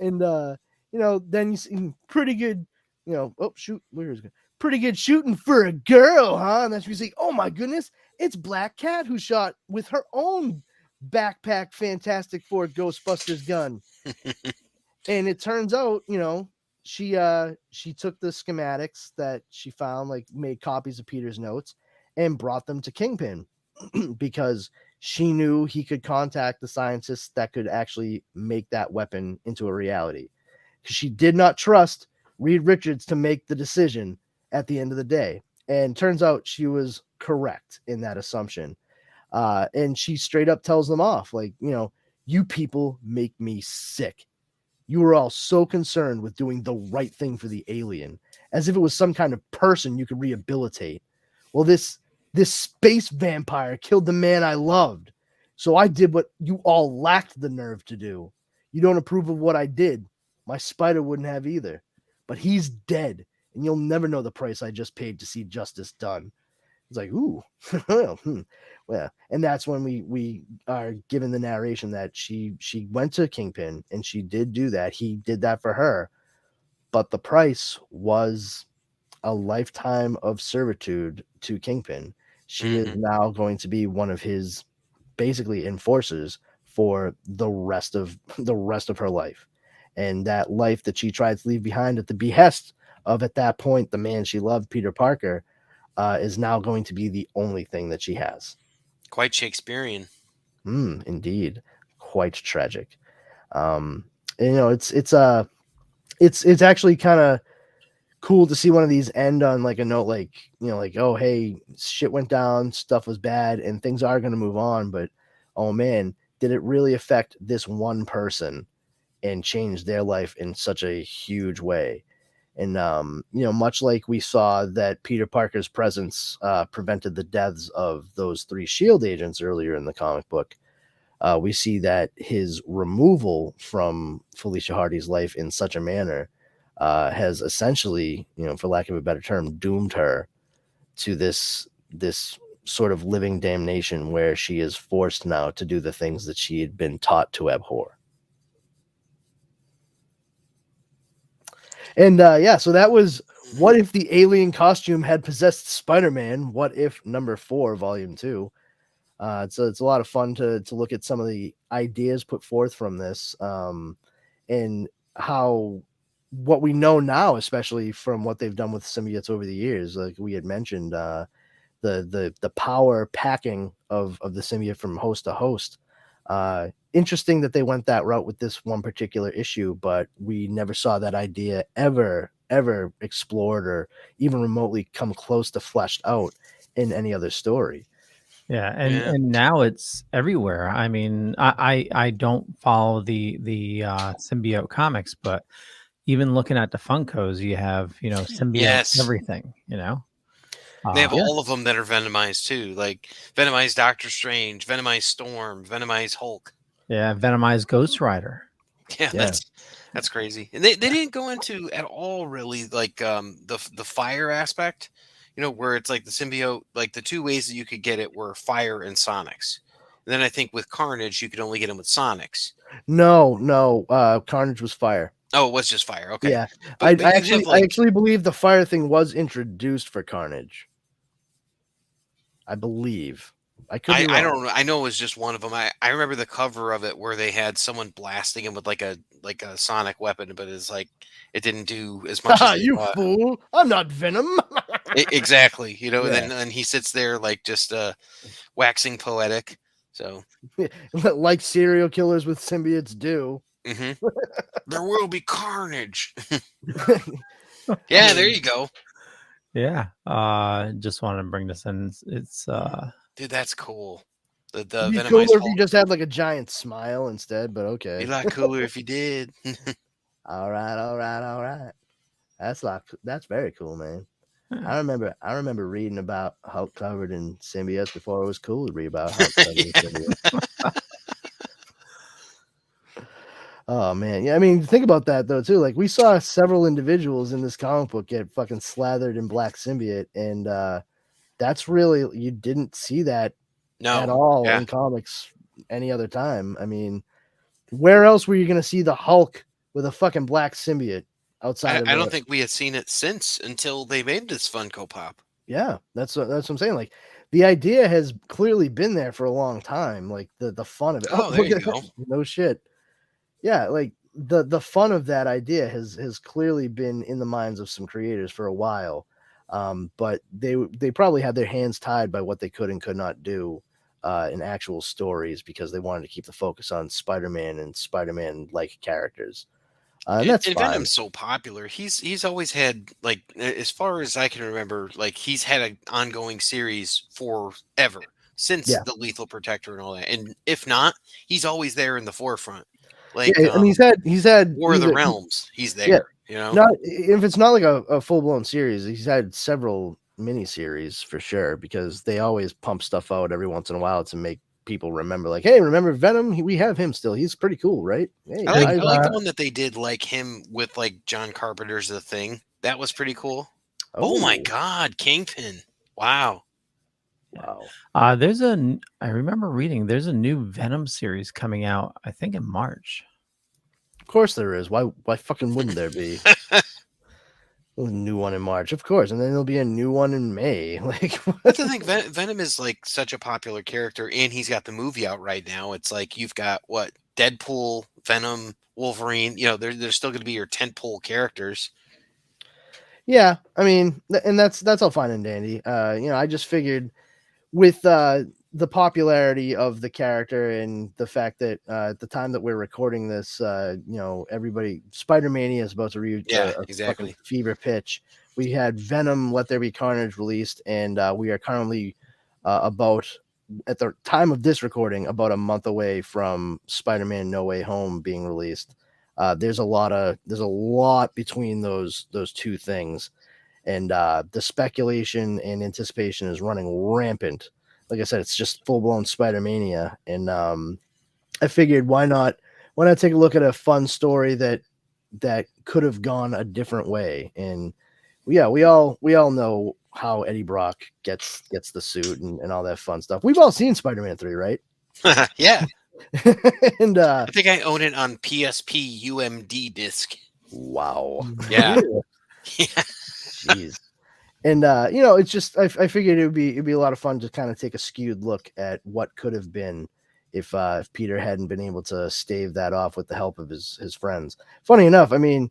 And then you see pretty good, oh shoot, where is it? Pretty good shooting for a girl, huh? And that's when you say, oh my goodness, it's Black Cat who shot with her own backpack Fantastic Four Ghostbusters gun. And it turns out, she took the schematics that she found, like made copies of Peter's notes and brought them to Kingpin because she knew he could contact the scientists that could actually make that weapon into a reality. She did not trust Reed Richards to make the decision at the end of the day. And turns out she was correct in that assumption. And she straight up tells them off, like, you people make me sick. You were all so concerned with doing the right thing for the alien, as if it was some kind of person you could rehabilitate. Well, this space vampire killed the man I loved. So I did what you all lacked the nerve to do. You don't approve of what I did. my spider wouldn't have either. But he's dead, and you'll never know the price I just paid to see justice done. It's like, ooh, well, well, and that's when we are given the narration that she went to Kingpin and she did do that. He did that for her, but the price was a lifetime of servitude to Kingpin. She is now going to be one of his basically enforcers for the rest of her life. And that life that she tried to leave behind at the behest of, at that point, the man she loved, Peter Parker, is now going to be the only thing that she has. Quite Shakespearean. Indeed, quite tragic. And, it's actually kind of cool to see one of these end on like a note, like, like, oh, hey, shit went down, stuff was bad, and things are going to move on. But, oh man, did it really affect this one person and change their life in such a huge way? And, much like we saw that Peter Parker's presence prevented the deaths of those 3 S.H.I.E.L.D. agents earlier in the comic book, we see that his removal from Felicia Hardy's life in such a manner has essentially, for lack of a better term, doomed her to this sort of living damnation where she is forced now to do the things that she had been taught to abhor. And so that was What If the Alien Costume Had Possessed Spider-Man? What If number 4, volume 2. It's a lot of fun to look at some of the ideas put forth from this, and how what we know now, especially from what they've done with symbiotes over the years, like we had mentioned, the power packing of the symbiote from host to host. Interesting that they went that route with this one particular issue, but we never saw that idea ever explored or even remotely come close to fleshed out in any other story. Yeah, and now it's everywhere. I mean, I don't follow the symbiote comics, but even looking at the Funkos, you have symbiote everything. They have all of them that are Venomized too, like Venomized Doctor Strange, Venomized Storm, Venomized Hulk. Yeah, Venomized Ghost Rider. Yeah, that's crazy. And they didn't go into at all really like the fire aspect, where it's like the symbiote, like the 2 ways that you could get it were fire and sonics. And then I think with Carnage you could only get him with sonics. No, Carnage was fire. Oh, it was just fire. Okay. Yeah, but I actually believe the fire thing was introduced for Carnage. I believe. I could be wrong. I don't know. I know it was just one of them. I remember the cover of it where they had someone blasting him with like a sonic weapon, but it's like it didn't do as much as you thought. Fool! I'm not Venom. Exactly. And then he sits there like just waxing poetic. So like serial killers with symbiotes do. There will be carnage. Yeah, there you go. Yeah. Just wanted to bring this in. It's dude, that's cool. It'd be cooler if you just had like a giant smile instead, but okay. Be a lot cooler if you did. All right. That's very cool, man. I remember reading about Hulk covered in symbiotes before it was cool to read about Hulk covered in symbiotes. Oh man, yeah. I mean, think about that though too. Like we saw several individuals in this comic book get fucking slathered in black symbiote, and that's really, you didn't see that at all in comics any other time. I mean, where else were you going to see the Hulk with a fucking black symbiote outside? I don't think we had seen it since until they made this Funko Pop. Yeah, that's what I'm saying. Like the idea has clearly been there for a long time. Like the fun of it. Oh, there you go. No shit. Yeah, like the fun of that idea has clearly been in the minds of some creators for a while. But they probably had their hands tied by what they could and could not do in actual stories because they wanted to keep the focus on Spider-Man and Spider-Man-like characters. And that's fine. Venom's so popular. He's always had, like, as far as I can remember, like he's had an ongoing series forever since the Lethal Protector and all that. And if not, he's always there in the forefront. Like, I mean, he's had War of the Realms. He's there. Not if it's not like a full blown series, he's had several mini series for sure because they always pump stuff out every once in a while to make people remember. Like, hey, remember Venom? We have him still. He's pretty cool, right? Hey, I like the one that they did like him with like John Carpenter's The Thing. That was pretty cool. Oh my God, Kingpin! Wow. Wow. I remember reading there's a new Venom series coming out, I think in March. Of course there is. Why fucking wouldn't there be? A new one in March, of course, and then there'll be a new one in May. Like, That's the thing. Venom is like such a popular character, and he's got the movie out right now. It's like you've got what Deadpool, Venom, Wolverine. You know, they're still going to be your tentpole characters. yeah, I mean, and that's all fine and dandy. I just figured with the popularity of the character and the fact that at the time that we're recording this, everybody Spider-Mania is about to reach a exactly. fucking fever pitch. We had Venom Let There Be Carnage released, and we are currently about, at the time of this recording, about a month away from Spider-Man No Way Home being released. There's a lot between those two things, and the speculation and anticipation is running rampant. Like I said, it's just full blown Spider Mania, and I figured why not take a look at a fun story that could have gone a different way. And yeah, we all know how Eddie Brock gets the suit and all that fun stuff. We've all seen Spider-Man 3, right? Yeah. And I think I own it on PSP UMD disc. Wow. Yeah. Yeah. Jeez. And it's just I figured it'd be a lot of fun to kind of take a skewed look at what could have been if Peter hadn't been able to stave that off with the help of his friends. Funny enough, I mean,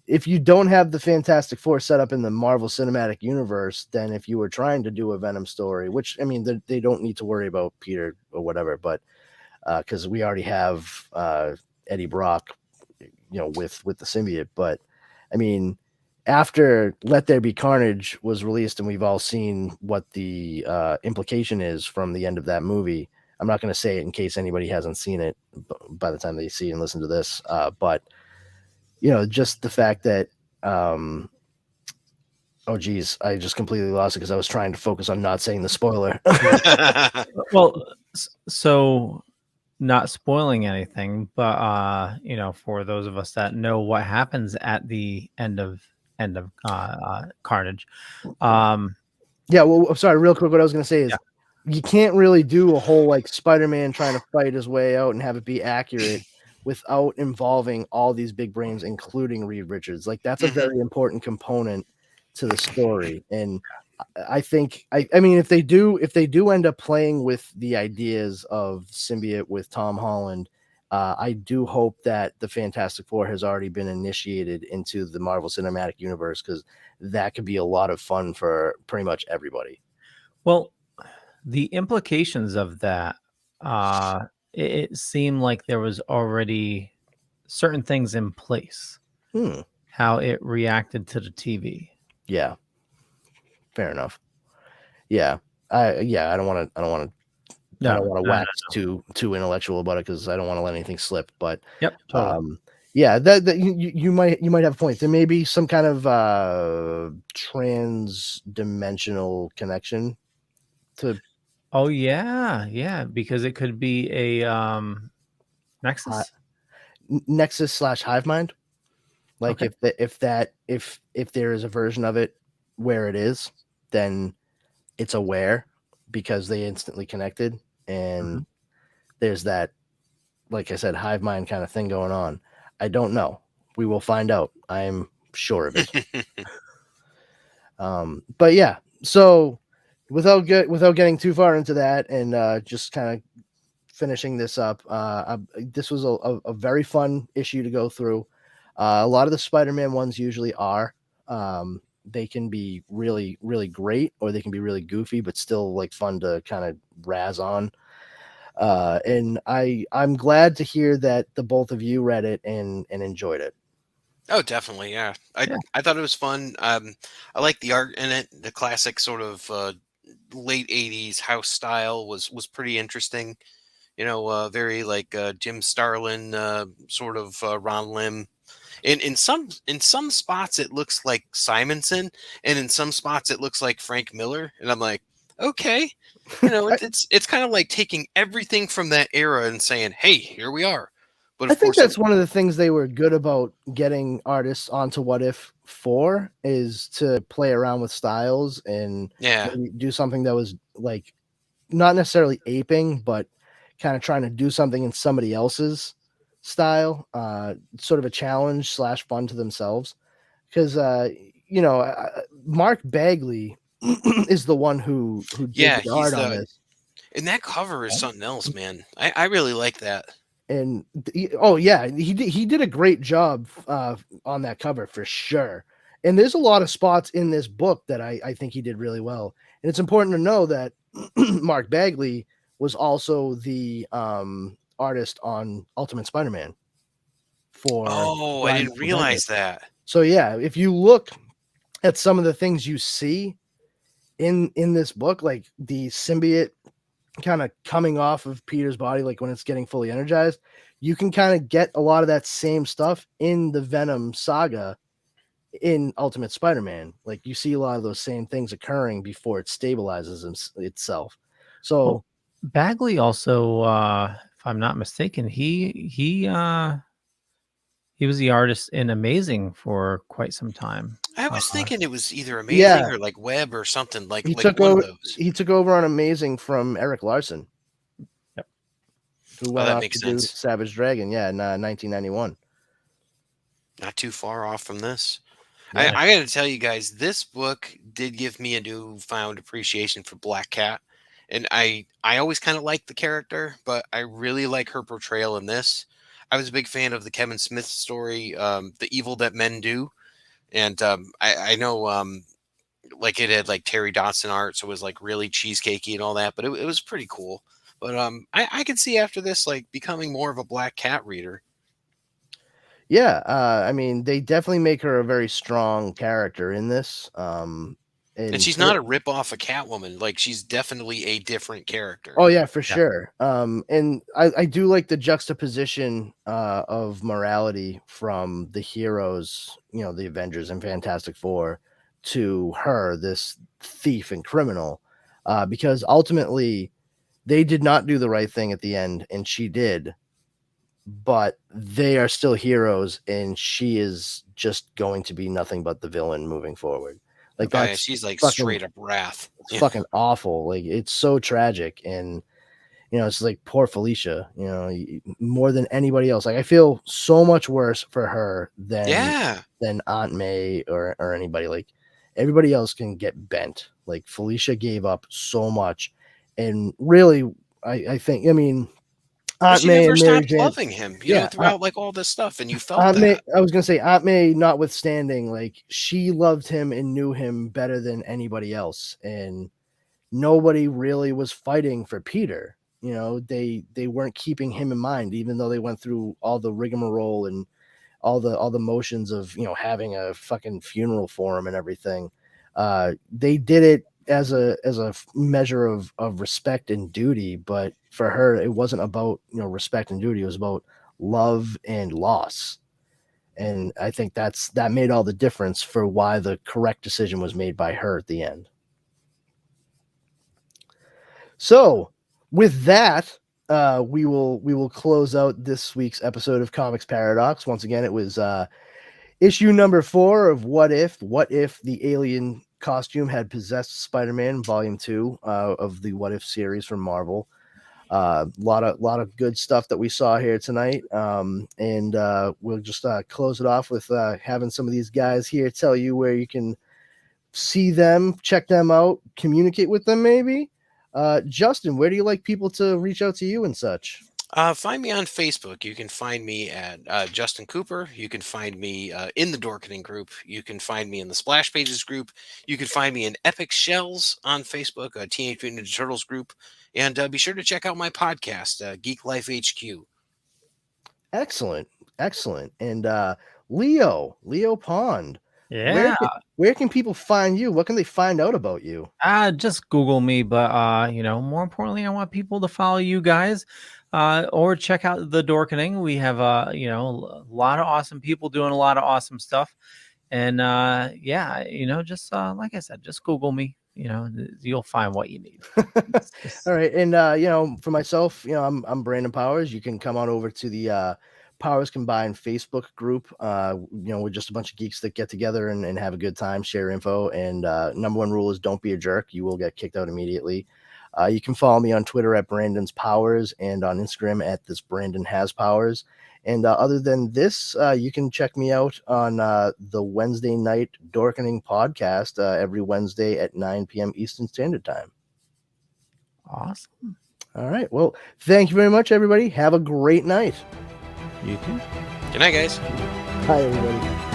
if you don't have the Fantastic Four set up in the Marvel Cinematic Universe, then if you were trying to do a Venom story, which I mean they don't need to worry about Peter or whatever, but because we already have Eddie Brock, with the symbiote. But I mean, after Let There Be Carnage was released, and we've all seen what the implication is from the end of that movie. I'm not going to say it in case anybody hasn't seen it by the time they see and listen to this. But just the fact that, oh geez, I just completely lost it because I was trying to focus on not saying the spoiler. Well, so not spoiling anything, but for those of us that know what happens at the end of Carnage. Yeah, well, I'm sorry, real quick, what I was going to say is you can't really do a whole like Spider-Man trying to fight his way out and have it be accurate without involving all these big brains, including Reed Richards. Like that's a very important component to the story. And I think I mean if they do end up playing with the ideas of Symbiote with Tom Holland, I do hope that the Fantastic Four has already been initiated into the Marvel Cinematic Universe, because that could be a lot of fun for pretty much everybody. Well, the implications of that, it seemed like there was already certain things in place. How it reacted to the TV. Yeah, fair enough. Yeah, I don't want to wax too intellectual about it, because I don't want to let anything slip. But totally. Yeah, that you might have a point. There may be some kind of trans-dimensional connection to. Oh yeah, because it could be a nexus. Nexus / hive mind. Like if there is a version of it where it is, then it's aware because they instantly connected, and there's that, like I said, hive mind kind of thing going on. I don't know. We will find out. I'm sure of it. But yeah, so without getting too far into that, and just kind of finishing this up, this was a very fun issue to go through. A lot of the Spider-Man ones usually are. They can be really, really great, or they can be really goofy, but still like fun to kind of razz on. And I'm glad to hear that the both of you read it and enjoyed it. Oh, definitely, yeah. I thought it was fun. I like the art in it. The classic sort of late '80s house style was pretty interesting. Very like Jim Starlin, sort of Ron Lim. In some spots it looks like Simonson, and in some spots it looks like Frank Miller. And I'm like, okay. It's kind of like taking everything from that era and saying, "Hey, here we are." But I of think course, that's one of the things they were good about getting artists onto What If for, is to play around with styles and yeah, maybe do something that was like not necessarily aping, but kind of trying to do something in somebody else's style, sort of a challenge slash fun to themselves. Because Mark Bagley is the one who did yeah, the he's art on the this. and that cover is something else, man. I really like that. And oh yeah, he did a great job on that cover for sure. And there's a lot of spots in this book that I think he did really well. And it's important to know that Mark Bagley was also the artist on Ultimate Spider-Man for Oh, I Brian didn't Michael Bendis. realize that. So yeah, if you look at some of the things you see in this book, like the symbiote kind of coming off of Peter's body, like when it's getting fully energized, you can kind of get a lot of that same stuff in the Venom saga in Ultimate Spider-Man. Like you see a lot of those same things occurring before it stabilizes itself. Well, So Bagley also, if I'm not mistaken, he was the artist in Amazing for quite some time. I Uh, was thinking it was either yeah, Amazing or like Web or something he like took one of over. those. He took over on Amazing from Eric Larson, yep. who Oh, went that off to makes do sense. Savage Dragon. Yeah, in 1991. Not too far off from this. Yeah, I got to tell you guys, this book did give me a newfound appreciation for Black Cat, and I always kind of liked the character, but I really like her portrayal in this. I was a big fan of the Kevin Smith story, "The Evil That Men Do," and I know like it had like Terry Dodson art, so it was like really cheesecakey and all that, but it was pretty cool. But I could see after this like becoming more of a Black Cat reader. yeah. I mean, they definitely make her a very strong character in this. And And she's not a rip off of Catwoman. Like she's definitely a different character. oh yeah, for Yeah. sure. And I do like the juxtaposition of morality from the heroes, the Avengers and Fantastic Four, to her, this thief and criminal, because ultimately they did not do the right thing at the end, and she did, but they are still heroes, and she is just going to be nothing but the villain moving forward. Like Oh yeah, that's she's like fucking, straight up wrath. it's Yeah. fucking awful. Like it's so tragic, and it's like poor Felicia, more than anybody else. Like I feel so much worse for her Yeah. than Aunt May or anybody. Like everybody else can get bent. Like Felicia gave up so much, and really, I think, I mean, Well, Aunt she May never and Mary stopped Jane. loving him, Yeah, throughout like all this stuff, and you felt Aunt May. that. I was gonna say Aunt May, notwithstanding, like she loved him and knew him better than anybody else, and nobody really was fighting for Peter. They weren't keeping him in mind, even though they went through all the rigmarole and all the motions of having a fucking funeral for him and everything. They did it as a measure of respect and duty, but for her, it wasn't about respect and duty. It was about love and loss. And I think that made all the difference for why the correct decision was made by her at the end. So, with that, we will close out this week's episode of Comix Paradox. Once again, it was issue number 4 of What If. What if the alien costume had possessed Spider-Man, Volume 2 of the What If series from Marvel. Lot of good stuff that we saw here tonight, and we'll just close it off with having some of these guys here tell you where you can see them, check them out, communicate with them, maybe. Justin, where do you like people to reach out to you and such? Find me on Facebook. You can find me at Justin Cooper. You can find me in the Dorkening group. You can find me in the Splash Pages group. You can find me in Epic Shells on Facebook, Teenage Mutant Ninja Turtles group. And be sure to check out my podcast, Geek Life HQ. Excellent, excellent. And Leo Pond, where Yeah. where can people find you? What can they find out about you? Just Google me, but more importantly, I want people to follow you guys, or check out the Dorkening. We have a lot of awesome people doing a lot of awesome stuff, and yeah, just like I said, just Google me. you'll find what you need. All right, and for myself, I'm Brandon Powers. You can come on over to the Powers Combined Facebook group. We're just a bunch of geeks that get together and have a good time, share info. And number one rule is don't be a jerk. You will get kicked out immediately. You can follow me on Twitter at Brandon's Powers and on Instagram at this Brandon Has Powers. And other than this, you can check me out on the Wednesday night Dorkening podcast every Wednesday at 9 p.m. Eastern Standard Time. Awesome. All right. Well, thank you very much, everybody. Have a great night. You too. Good night, guys. Bye, everybody.